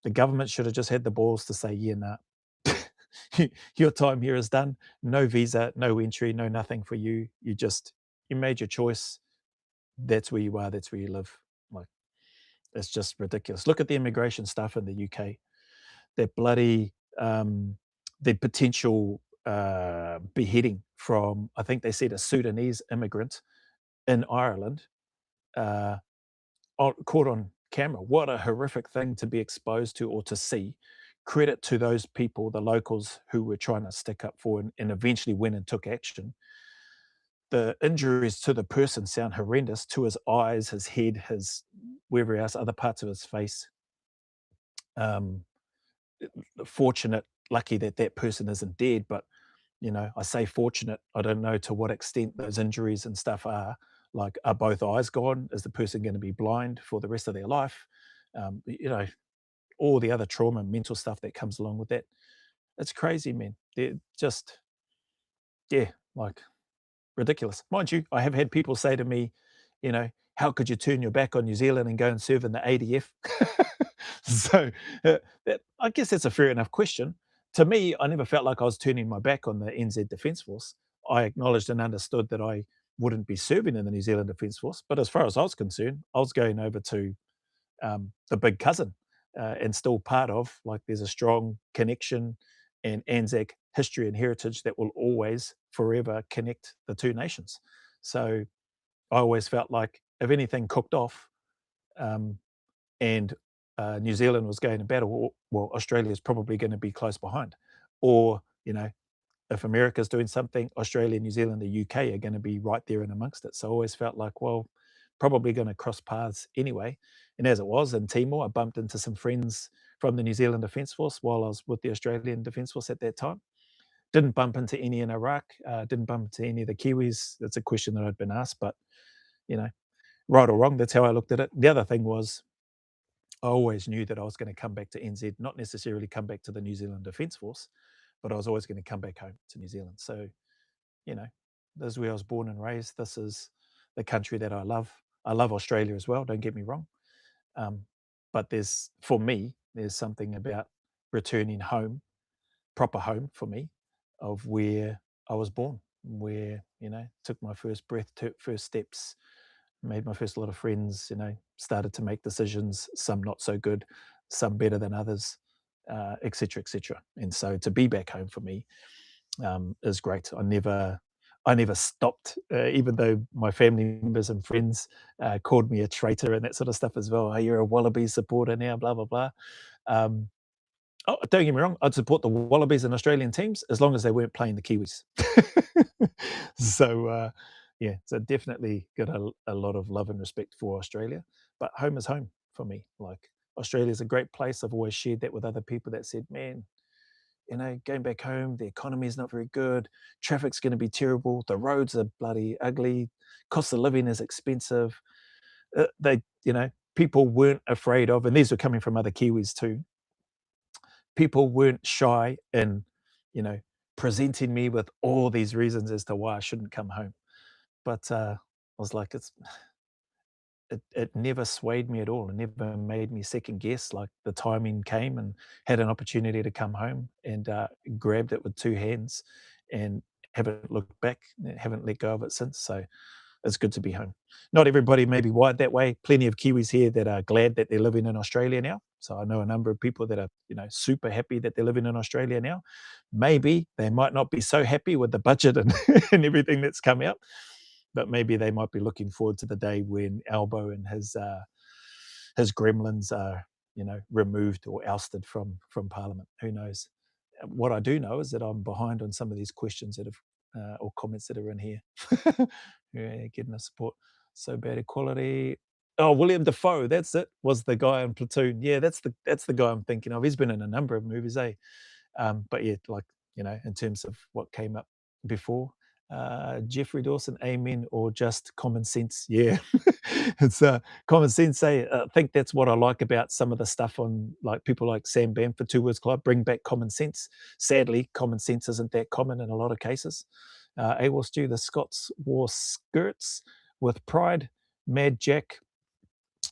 The government should have just had the balls to say, yeah, nah, your time here is done. No visa, no entry, no nothing for you. You made your choice. That's where you are. That's where you live. Like, it's just ridiculous. Look at the immigration stuff in the UK. That bloody, the potential beheading from, I think they said, a Sudanese immigrant in Ireland, uh, caught on camera. What a horrific thing to be exposed to or to see. Credit to those people, the locals who were trying to stick up for and eventually went and took action. The injuries to the person sound horrendous, to his eyes, his head, his wherever else, other parts of his face. Um, Fortunate, lucky that that person isn't dead, but I say fortunate. I don't know to what extent those injuries and stuff are. Like, are both eyes gone? Is the person going to be blind for the rest of their life? Um, you know, all the other trauma and mental stuff that comes along with that. It's crazy, man. They're just, yeah, like, ridiculous. Mind you, I have had people say to me, how could you turn your back on New Zealand and go and serve in the ADF? So, I guess that's a fair enough question. To me, I never felt like I was turning my back on the NZ Defence Force. I acknowledged and understood that I wouldn't be serving in the New Zealand Defence Force. But as far as I was concerned, I was going over to the big cousin, and still part of. Like, there's a strong connection and Anzac history and heritage that will always, forever connect the two nations. So I always felt like if anything cooked off, um, and New Zealand was going to battle, well, Australia is probably going to be close behind. Or, if America's doing something, Australia, New Zealand, the UK are going to be right there in amongst it. So I always felt like, well, probably going to cross paths anyway. And as it was in Timor, I bumped into some friends from the New Zealand Defence Force while I was with the Australian Defence Force at that time. Didn't bump into any in Iraq, didn't bump into any of the Kiwis. That's a question that I'd been asked, but, you know, right or wrong, that's how I looked at it. The other thing was, I always knew that I was going to come back to NZ, not necessarily come back to the New Zealand Defence Force, but I was always going to come back home to New Zealand. So, you know, this is where I was born and raised. This is the country that I love. I love Australia as well, don't get me wrong. Um, but for me, there's something about returning home, proper home for me, of where I was born, where, took my first breath, took first steps, made my first lot of friends, started to make decisions, some not so good, some better than others, et cetera, et cetera. And so to be back home for me, is great. I never stopped, even though my family members and friends called me a traitor and that sort of stuff as well. Oh, you're a Wallabies supporter now, blah blah blah. Um, oh, don't get me wrong, I'd support the Wallabies and Australian teams as long as they weren't playing the Kiwis. So yeah, so definitely got a lot of love and respect for Australia. But home is home for me. Like, Australia is a great place. I've always shared that with other people that said, man, going back home, the economy is not very good. Traffic's going to be terrible. The roads are bloody ugly. Cost of living is expensive. People weren't afraid of, and these were coming from other Kiwis too. People weren't shy in, you know, presenting me with all these reasons as to why I shouldn't come home. But I was like, it never swayed me at all. It never made me second guess. Like the timing came and had an opportunity to come home and grabbed it with two hands and haven't looked back, haven't let go of it since. So it's good to be home. Not everybody may be wired that way. Plenty of Kiwis here that are glad that they're living in Australia now. So I know a number of people that are, super happy that they're living in Australia now. Maybe they might not be so happy with the budget and, and everything that's come out, but maybe they might be looking forward to the day when Albo and his gremlins are, removed or ousted from Parliament. Who knows? What I do know is that I'm behind on some of these questions that have or comments that are in here. Yeah, getting a support. So bad equality. Oh, William Defoe, that's it. Was the guy in Platoon? Yeah, that's the guy I'm thinking of. He's been in a number of movies, eh? But yeah, like in terms of what came up before, Jeffrey Dawson, amen, or just common sense. Yeah, it's common sense. I think that's what I like about some of the stuff on like people like Sam Bamford, Two Words Club, bring back common sense. Sadly, common sense isn't that common in a lot of cases. AWOL Stew, the Scots wore skirts with pride. Mad Jack,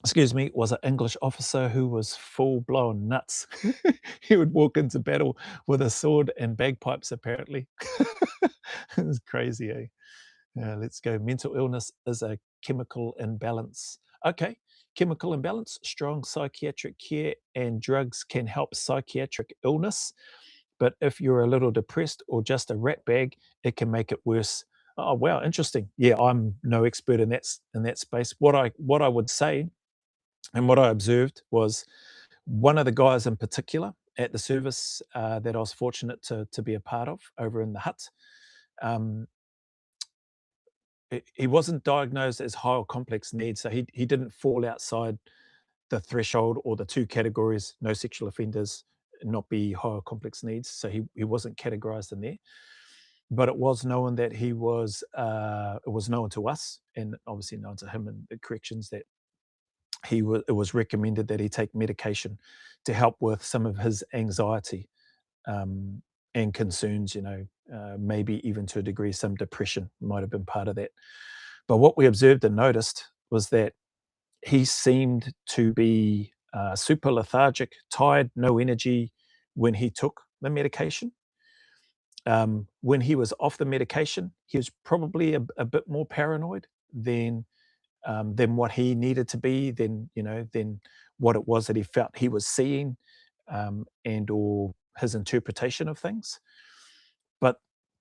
excuse me, was an English officer who was full blown nuts. He would walk into battle with a sword and bagpipes, apparently. It was crazy, eh? Let's go. Mental illness is a chemical imbalance. Okay. Chemical imbalance, strong psychiatric care and drugs can help psychiatric illness. But if you're a little depressed or just a rat bag, it can make it worse. Oh wow, interesting. Yeah, I'm no expert in that space. What I would say and what I observed was one of the guys in particular at the service that I was fortunate to be a part of over in the hut. Um, he wasn't diagnosed as high or complex needs, so he didn't fall outside the threshold or the two categories: no sexual offenders, not be high or complex needs. So he wasn't categorized in there. But it was known that he was. It was known to us, and obviously known to him in the corrections that it was recommended that he take medication to help with some of his anxiety um, and concerns. Maybe even to a degree, some depression might have been part of that. But what we observed and noticed was that he seemed to be super lethargic, tired, no energy when he took the medication. When he was off the medication, he was probably a bit more paranoid than what he needed to be, than what it was that he felt he was seeing, and or his interpretation of things. But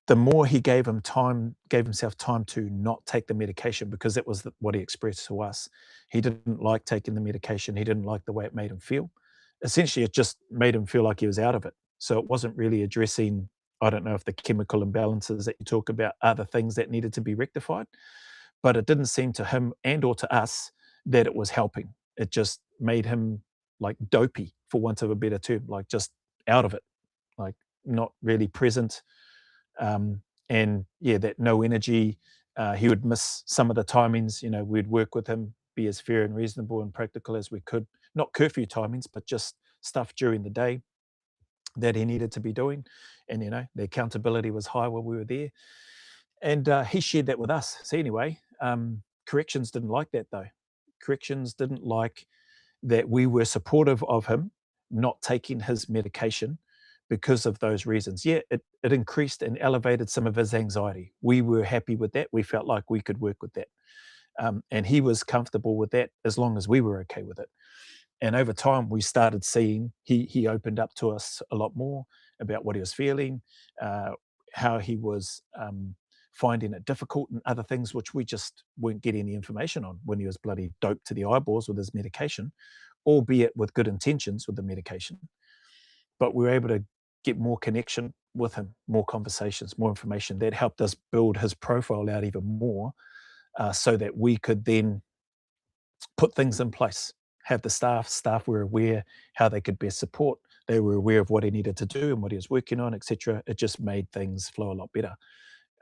the more he gave himself time to not take the medication, because that was what he expressed to us. He didn't like taking the medication. He didn't like the way it made him feel. Essentially, it just made him feel like he was out of it. So it wasn't really addressing. I don't know if the chemical imbalances that you talk about are the things that needed to be rectified, but it didn't seem to him and or to us that it was helping. It just made him like dopey, for want of a better term, like just out of it, like not really present. And yeah, that no energy. He would miss some of the timings. We'd work with him, be as fair and reasonable and practical as we could. Not curfew timings, but just stuff during the day that he needed to be doing. And the accountability was high while we were there. And he shared that with us. So anyway, corrections didn't like that though. Corrections didn't like that we were supportive of him not taking his medication because of those reasons. Yeah, it increased and elevated some of his anxiety. We were happy with that. We felt like we could work with that. And he was comfortable with that as long as we were okay with it. And over time, we started seeing he opened up to us a lot more about what he was feeling, uh, how he was finding it difficult, and other things which we just weren't getting the information on when he was bloody doped to the eyeballs with his medication, albeit with good intentions with the medication. But we were able to get more connection with him, more conversations, more information. That helped us build his profile out even more, so that we could then put things in place, have the staff were aware how they could best support. They were aware of what he needed to do and what he was working on, etc. It just made things flow a lot better.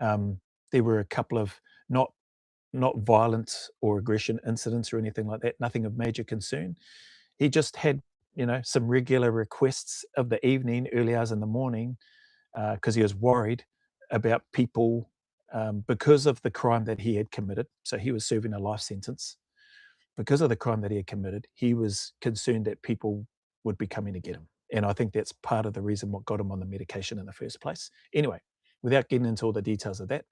Um, there were a couple of not not violent or aggression incidents or anything like that. Nothing of major concern. He just had some regular requests of the evening, early hours in the morning, because he was worried about people because of the crime that he had committed. So he was serving a life sentence. Because of the crime that he had committed, he was concerned that people would be coming to get him. And I think that's part of the reason what got him on the medication in the first place. Anyway, without getting into all the details of that,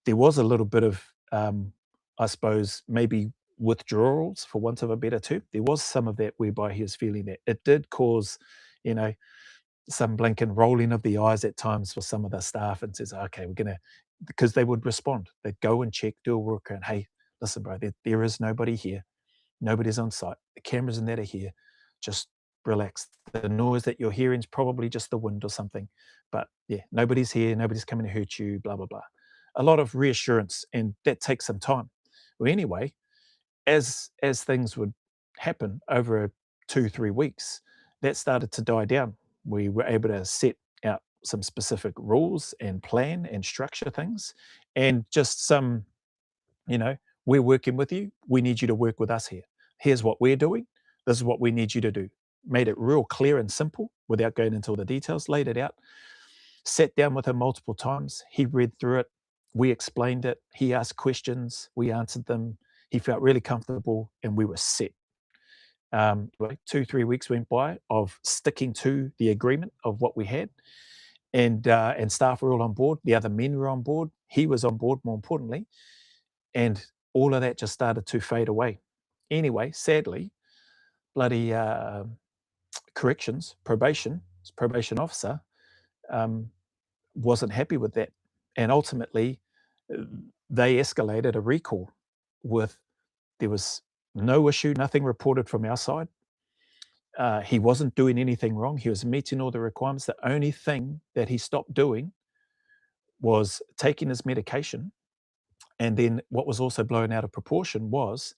there was a little bit of, I suppose, maybe withdrawals, for want of a better term. There was some of that whereby he was feeling that it did cause, you know, some blinking rolling of the eyes at times for some of the staff, and says, okay, we're going to, because they would respond. They'd go and check, do a work around. Hey, listen, bro, there is nobody here. Nobody's on site. The cameras and that are here. Just relax. The noise that you're hearing is probably just the wind or something. But yeah, nobody's here. Nobody's coming to hurt you, blah, blah, blah. A lot of reassurance, and that takes some time. Well, anyway, as things would happen over 2-3 weeks, that started to die down. We were able to set out some specific rules and plan and structure things, and just some, you know, we're working with you. We need you to work with us here. Here's what we're doing. This is what we need you to do. Made it real clear and simple without going into all the details, laid it out, sat down with him multiple times. He read through it. We explained it. He asked questions. We answered them. He felt really comfortable, and we were set. Like 2-3 weeks went by of sticking to the agreement of what we had, and staff were all on board. The other men were on board. He was on board, more importantly, and all of that just started to fade away. Anyway, sadly, bloody probation officer, um, wasn't happy with that, and ultimately uh, they escalated a recall. With There was no issue, nothing reported from our side. He wasn't doing anything wrong. He was meeting all the requirements. The only thing that he stopped doing was taking his medication. And then what was also blown out of proportion was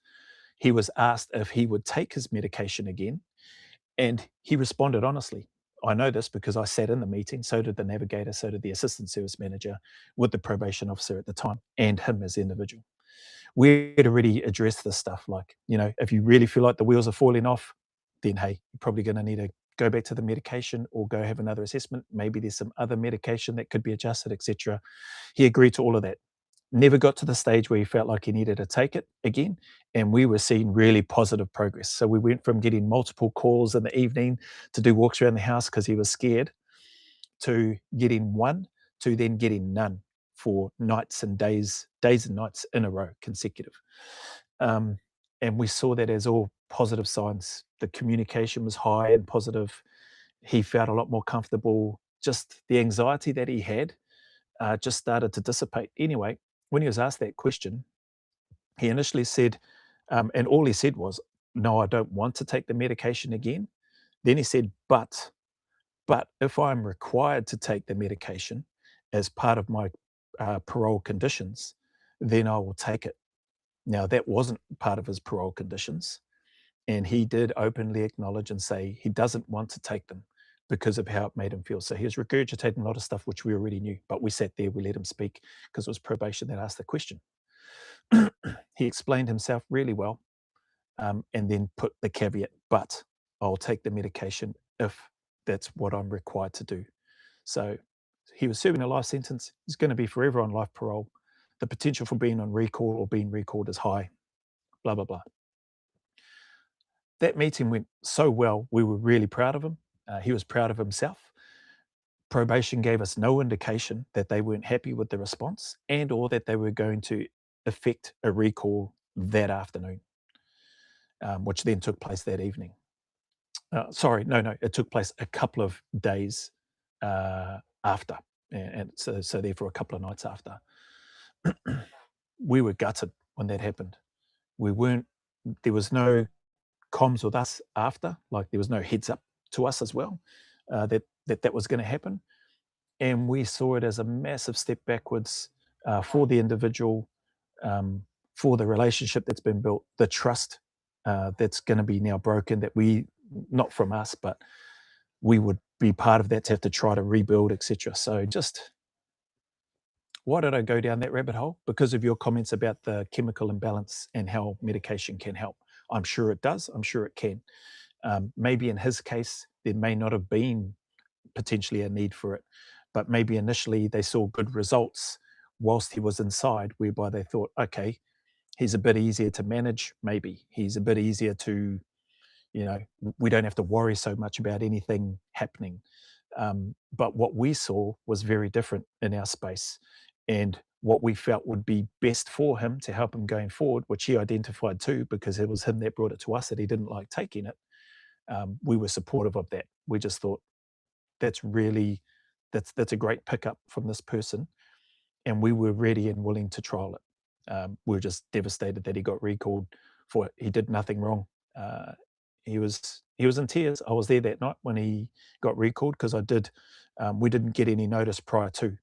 he was asked if he would take his medication again. And he responded honestly. I know this because I sat in the meeting, so did the navigator, so did the assistant service manager with the probation officer at the time, and him as the individual. We had already addressed this stuff. Like, if you really feel like the wheels are falling off, then hey, you're probably going to need to go back to the medication or go have another assessment. Maybe there's some other medication that could be adjusted, etc. He agreed to all of that. Never got to the stage where he felt like he needed to take it again. And we were seeing really positive progress. So we went from getting multiple calls in the evening to do walks around the house because he was scared, to getting one, to then getting none for nights and days and nights in a row, consecutive. Um, and we saw that as all positive signs. The communication was high and positive. He felt a lot more comfortable. Just the anxiety that he had just started to dissipate. Anyway, when he was asked that question, he initially said, and all he said was, "No, I don't want to take the medication again." Then he said, "But if I'm required to take the medication as part of my parole conditions, then I will take it." Now, that wasn't part of his parole conditions. And he did openly acknowledge and say he doesn't want to take them because of how it made him feel. So he was regurgitating a lot of stuff which we already knew, but we sat there, we let him speak because it was probation that asked the question. He explained himself really well, and then put the caveat, but I'll take the medication if that's what I'm required to do. So he was serving a life sentence. He's going to be forever on life parole. The potential for being on recall or being recalled is high, blah, blah, blah. That meeting went so well. We were really proud of him. He was proud of himself. Probation gave us no indication that they weren't happy with the response and or that they were going to effect a recall that afternoon, which then took place that evening. Sorry, no, it took place a couple of days after, and so therefore a couple of nights after. We were gutted when that happened. We weren't. There was no comms with us after, like there was no heads up to us as well, that was going to happen, and we saw it as a massive step backwards for the individual, for the relationship that's been built, the trust that's going to be now broken. That we, not from us, but we would be part of that to have to try to rebuild, etc. So just, why did I go down that rabbit hole? Because of your comments about the chemical imbalance and how medication can help. I'm sure it does. I'm sure it can. Maybe in his case, there may not have been potentially a need for it, but maybe initially they saw good results whilst he was inside, whereby they thought, okay, he's a bit easier to manage. Maybe he's a bit easier to, we don't have to worry so much about anything happening. But what we saw was very different in our space. And what we felt would be best for him to help him going forward, which he identified too, because it was him that brought it to us that he didn't like taking it. We were supportive of that. We just thought that's really that's a great pickup from this person, and we were ready and willing to trial it. We were just devastated that he got recalled for it. He did nothing wrong. Uh, he was in tears. I was there that night when he got recalled because I did. We didn't get any notice prior to.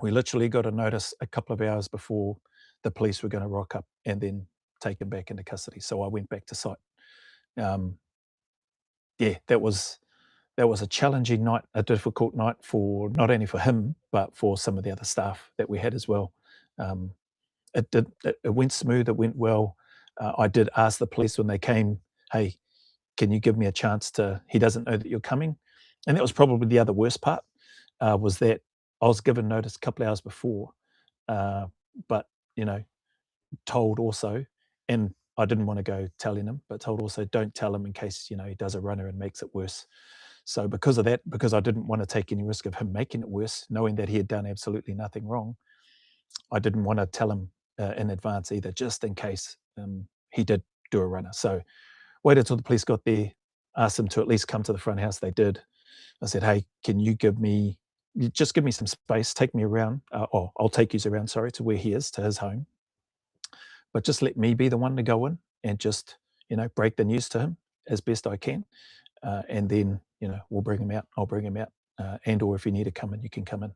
We literally got a notice a couple of hours before the police were going to rock up and then take him back into custody. So I went back to site. Um, yeah, that was a challenging night, a difficult night for not only for him but for some of the other staff that we had as well. Um, it went smooth. It went well. I did ask the police when they came, "Hey, can you give me a chance to? He doesn't know that you're coming," and that was probably the other worst part. Was that I was given notice a couple of hours before, uh, but you know, told also, and I didn't want to go telling him, but told also, don't tell him in case he does a runner and makes it worse. So because of that, because I didn't want to take any risk of him making it worse, knowing that he had done absolutely nothing wrong, I didn't want to tell him in advance either, just in case he did do a runner. So waited till the police got there, asked them to at least come to the front house. They did. I said, "Hey, can you just give me some space, take me around, or I'll take you around, sorry, to where he is, to his home, but just let me be the one to go in and just, break the news to him as best I can. And then, we'll bring him out. I'll bring him out. And or if you need to come in, you can come in."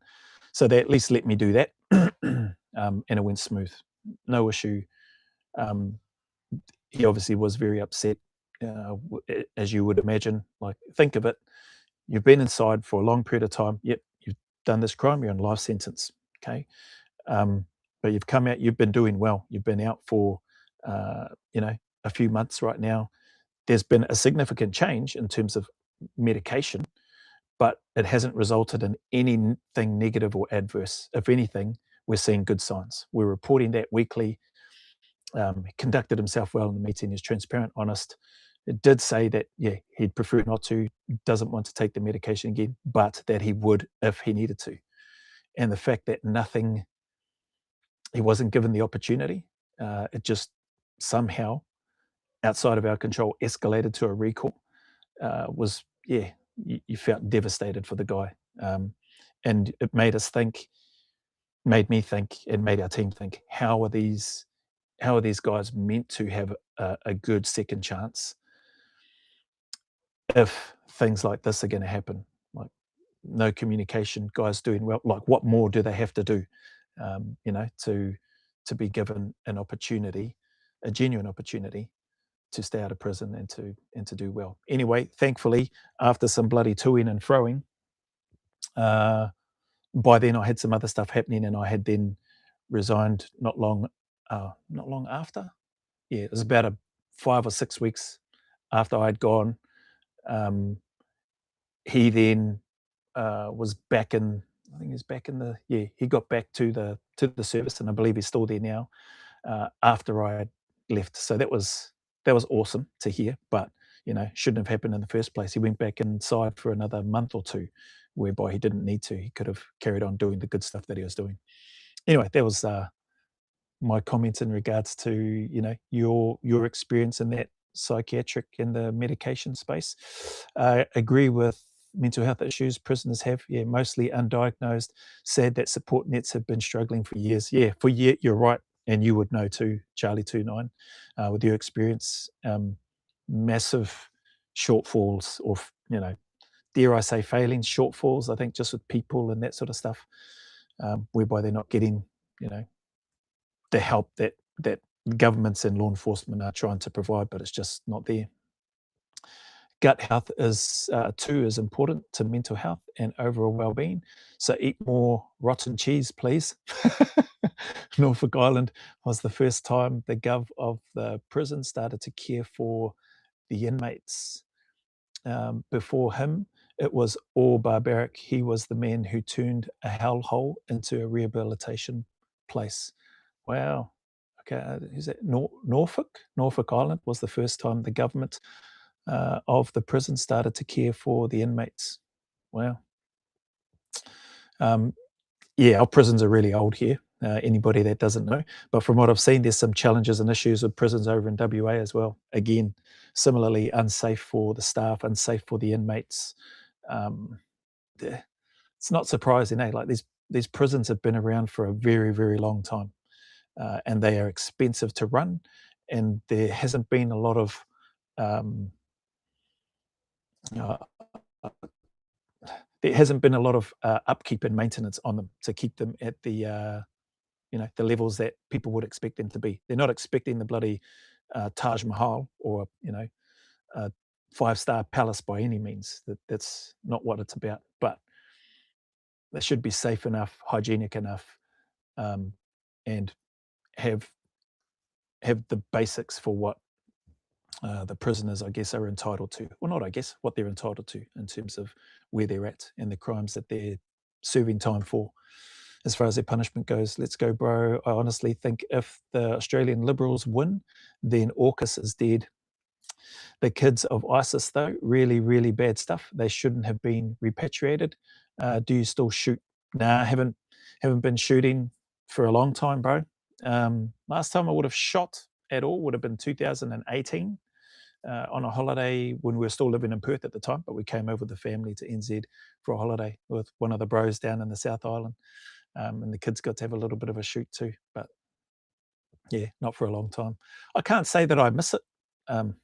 So they at least let me do that. And it went smooth. No issue. Um, he obviously was very upset, as you would imagine. Like, think of it. You've been inside for a long period of time. Yep, you've done this crime. You're on life sentence. Okay. Um, but you've come out. You've been doing well. You've been out for, uh, you know, a few months right now. There's been a significant change in terms of medication, but it hasn't resulted in anything negative or adverse. If anything, we're seeing good signs. We're reporting that weekly. He conducted himself well in the meeting. He's transparent, honest. It did say that, yeah, he'd prefer not to, doesn't want to take the medication again, but that he would if he needed to. And the fact that he wasn't given the opportunity, it just somehow, outside of our control, escalated to a recall, was, yeah, you felt devastated for the guy. And it made me think, and made our team think, how are these guys meant to have a good second chance if things like this are going to happen? Like, no communication, guys doing well. Like, what more do they have to do, to be given an opportunity, a genuine opportunity, to stay out of prison and to do well? Anyway, thankfully, after some bloody toing and froing, uh, by then I had some other stuff happening, and I had then resigned not long after. Yeah, it was about 5 or 6 weeks after I'd gone. Um, he then was back in. I think he's back in the. Yeah, he got back to the service, and I believe he's still there now. After I had left, so that was awesome to hear. But shouldn't have happened in the first place. He went back inside for another month or two, whereby he didn't need to. He could have carried on doing the good stuff that he was doing. Anyway, that was my comments in regards to your experience in that psychiatric and the medication space. I agree with mental health issues prisoners have, yeah, mostly undiagnosed. Sad that support nets have been struggling for years. Yeah, for years, you're right, and you would know too, Charlie 29, with your experience. Massive shortfalls, or dare I say failings, shortfalls. I think just with people and that sort of stuff, whereby they're not getting you know the help that governments and law enforcement are trying to provide, but it's just not there. Gut health is too is important to mental health and overall well-being. So eat more rotten cheese, please. Norfolk Island was the first time the gov of the prison started to care for the inmates. Before him, It was all barbaric. He was the man who turned a hellhole into a rehabilitation place. Wow. Okay, is it Norfolk? Norfolk Island was the first time the government of the prison started to care for the inmates. Wow. Um, yeah, our prisons are really old here. Anybody that doesn't know, but from what I've seen, there's some challenges and issues with prisons over in WA as well. Again, similarly unsafe for the staff, unsafe for the inmates. Um, it's not surprising, eh? Like these prisons have been around for a very, very long time, and they are expensive to run, and there hasn't been a lot of um, uh, there hasn't been a lot of upkeep and maintenance on them to keep them at the the levels that people would expect them to be. They're not expecting the bloody Taj Mahal or a five-star palace by any means. That's not what it's about. But they should be safe enough, hygienic enough, um, and have the basics for what the prisoners, I guess, are entitled to. Well, not I guess, what they're entitled to in terms of where they're at and the crimes that they're serving time for. As far as their punishment goes, let's go, bro. I honestly think if the Australian Liberals win, then AUKUS is dead. The kids of ISIS, though, really, really bad stuff. They shouldn't have been repatriated. Do you still shoot? Nah, haven't been shooting for a long time, bro. Last time I would have shot at all would have been 2018 on a holiday when we were still living in Perth at the time, but we came over with the family to NZ for a holiday with one of the bros down in the South Island. And the kids got to have a little bit of a shoot too, but yeah, not for a long time. I can't say that I miss it. Um,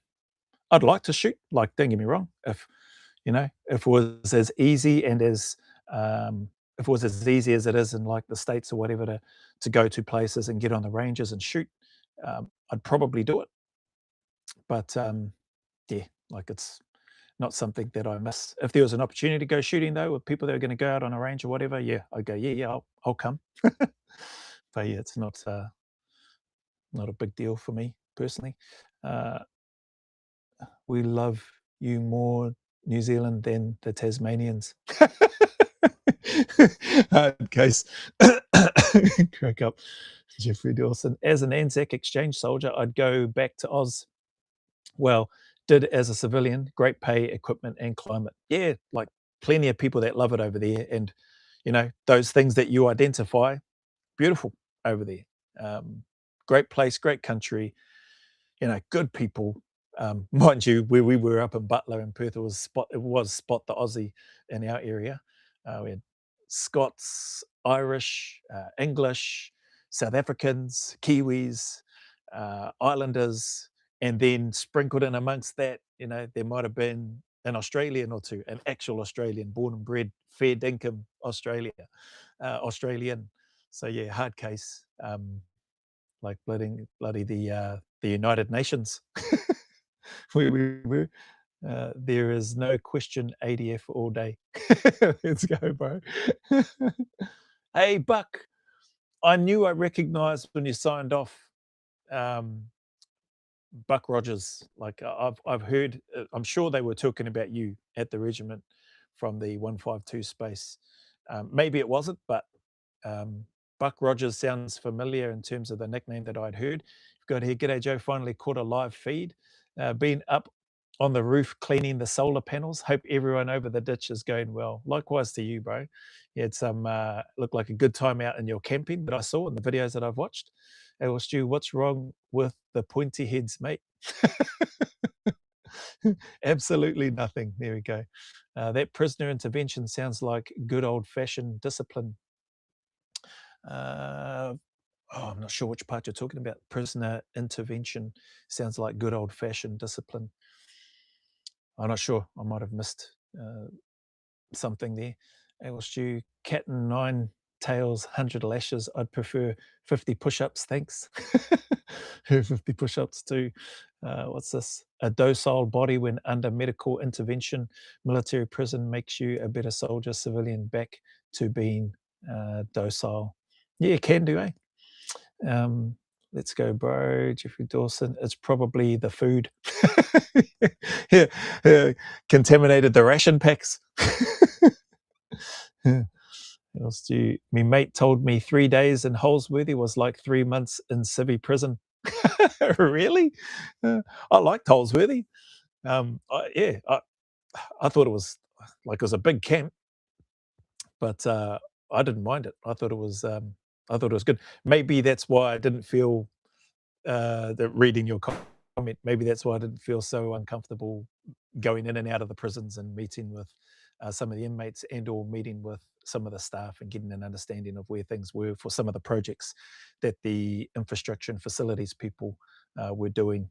I'd like to shoot, like, don't get me wrong. If it was as easy and as if it was as easy as it is in like the States or whatever to go to places and get on the ranges and shoot, I'd probably do it. But yeah, like it's not something that I miss. If there was an opportunity to go shooting though, with people that are going to go out on a range or whatever, yeah, I'd go, yeah, I'll come. But yeah, it's not a big deal for me personally. Uh, we love you more, New Zealand, than the Tasmanians. Case, crack up. Jeffrey Dawson. As an Anzac exchange soldier, I'd go back to Oz. Well, did as a civilian, great pay, equipment, and climate. Yeah, like plenty of people that love it over there. And, those things that you identify, beautiful over there. Great place, great country, good people. Mind you, where we were up in Butler in Perth, it was Spot the Aussie in our area. We had Scots, Irish, English, South Africans, Kiwis, Islanders, and then sprinkled in amongst that, there might have been an Australian or two, an actual Australian, born and bred, fair dinkum Australian. So yeah, hard case. Like bloody the United Nations. we there is no question ADF all day. Let's go, bro. Hey, Buck, I knew I recognized when you signed off, um, Buck Rogers. Like I've heard, I'm sure they were talking about you at the regiment from the 152 space. Maybe it wasn't, but um, Buck Rogers sounds familiar in terms of the nickname that I'd heard. You've got here, G'day Joe, finally caught a live feed. Been up on the roof cleaning the solar panels. Hope everyone over the ditch is going well. Likewise to you, bro. You had some, looked like a good time out in your camping that I saw in the videos that I've watched. Hey, well, Stu, what's wrong with the pointy heads, mate? Absolutely nothing. There we go. That prisoner intervention sounds like good old fashioned discipline. Uh, I'm not sure which part you're talking about. Prisoner intervention sounds like good old fashioned discipline. I'm not sure. I might have missed something there. Well, Stu, cat and nine tails, 100 lashes. I'd prefer 50 push ups. Thanks. 50 push ups too. What's this? A docile body when under medical intervention. Military prison makes you a better soldier, civilian back to being docile. Yeah, can do, eh? Um, Let's go, bro. Jeffrey Dawson. It's probably the food. Yeah, contaminated the ration packs. Yeah. What else do you? My mate told me 3 days in Holsworthy was like 3 months in civvy prison. Really? I liked Holsworthy. Yeah, I thought it was like it was a big camp, but I didn't mind it. I thought it was good. Maybe that's why I didn't feel that reading your comment. Maybe that's why I didn't feel so uncomfortable going in and out of the prisons and meeting with some of the inmates and or meeting with some of the staff and getting an understanding of where things were for some of the projects that the infrastructure and facilities people were doing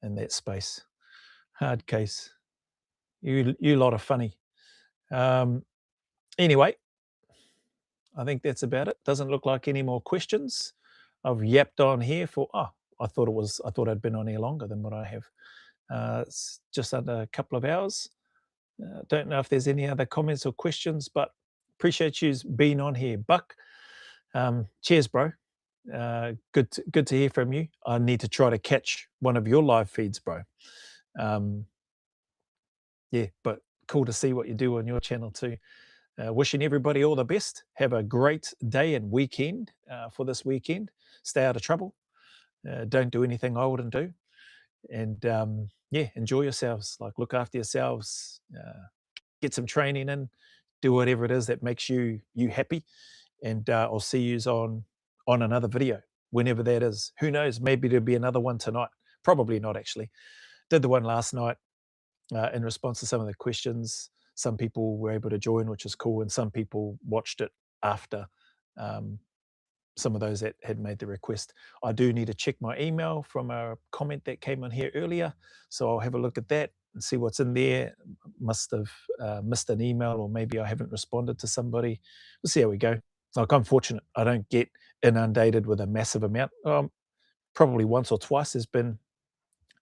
in that space. Hard case. You lot are funny. Anyway, I think that's about it. Doesn't look like any more questions. I've yapped on here for I thought I'd been on here longer than what I have. It's just under a couple of hours. Don't know if there's any other comments or questions, but appreciate you being on here, Buck. Cheers, bro. Good to hear from you. I need to try to catch one of your live feeds, bro. Yeah, but cool to see what you do on your channel too. Wishing everybody all the best. Have a great day and weekend for this weekend. Stay out of trouble. Don't do anything I wouldn't do. And yeah, enjoy yourselves. Like, look after yourselves. Get some training in. Do whatever it is that makes you happy. And I'll see you on another video whenever that is. Who knows? Maybe there'll be another one tonight. Probably not, actually. Did the one last night in response to some of the questions. Some people were able to join, which is cool, and some people watched it after some of those that had made the request. I do need to check my email from a comment that came on here earlier, so I'll have a look at that and see what's in there. Must have missed an email, or maybe I haven't responded to somebody. We'll see how we go. Like, I'm fortunate. I don't get inundated with a massive amount. Probably once or twice there's been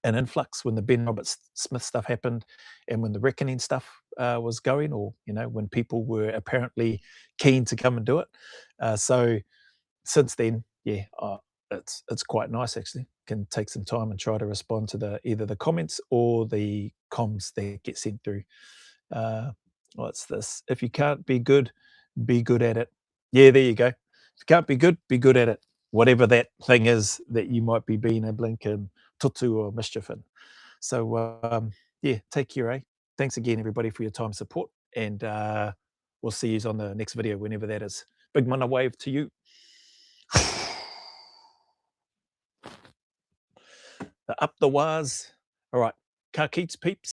an influx when the Ben Roberts-Smith stuff happened and when the Reckoning stuff was going, or, when people were apparently keen to come and do it. So since then, yeah, it's quite nice, actually. Can take some time and try to respond to either the comments or the comms that get sent through. What's this? If you can't be good at it. Yeah, there you go. If you can't be good at it. Whatever that thing is that you might be being a blinking tutu or mischief in. So yeah, take care, eh? Thanks again, everybody, for your time, support, and we'll see you on the next video, whenever that is. Big mana wave to you. Up the waz. All right, ka kits, peeps.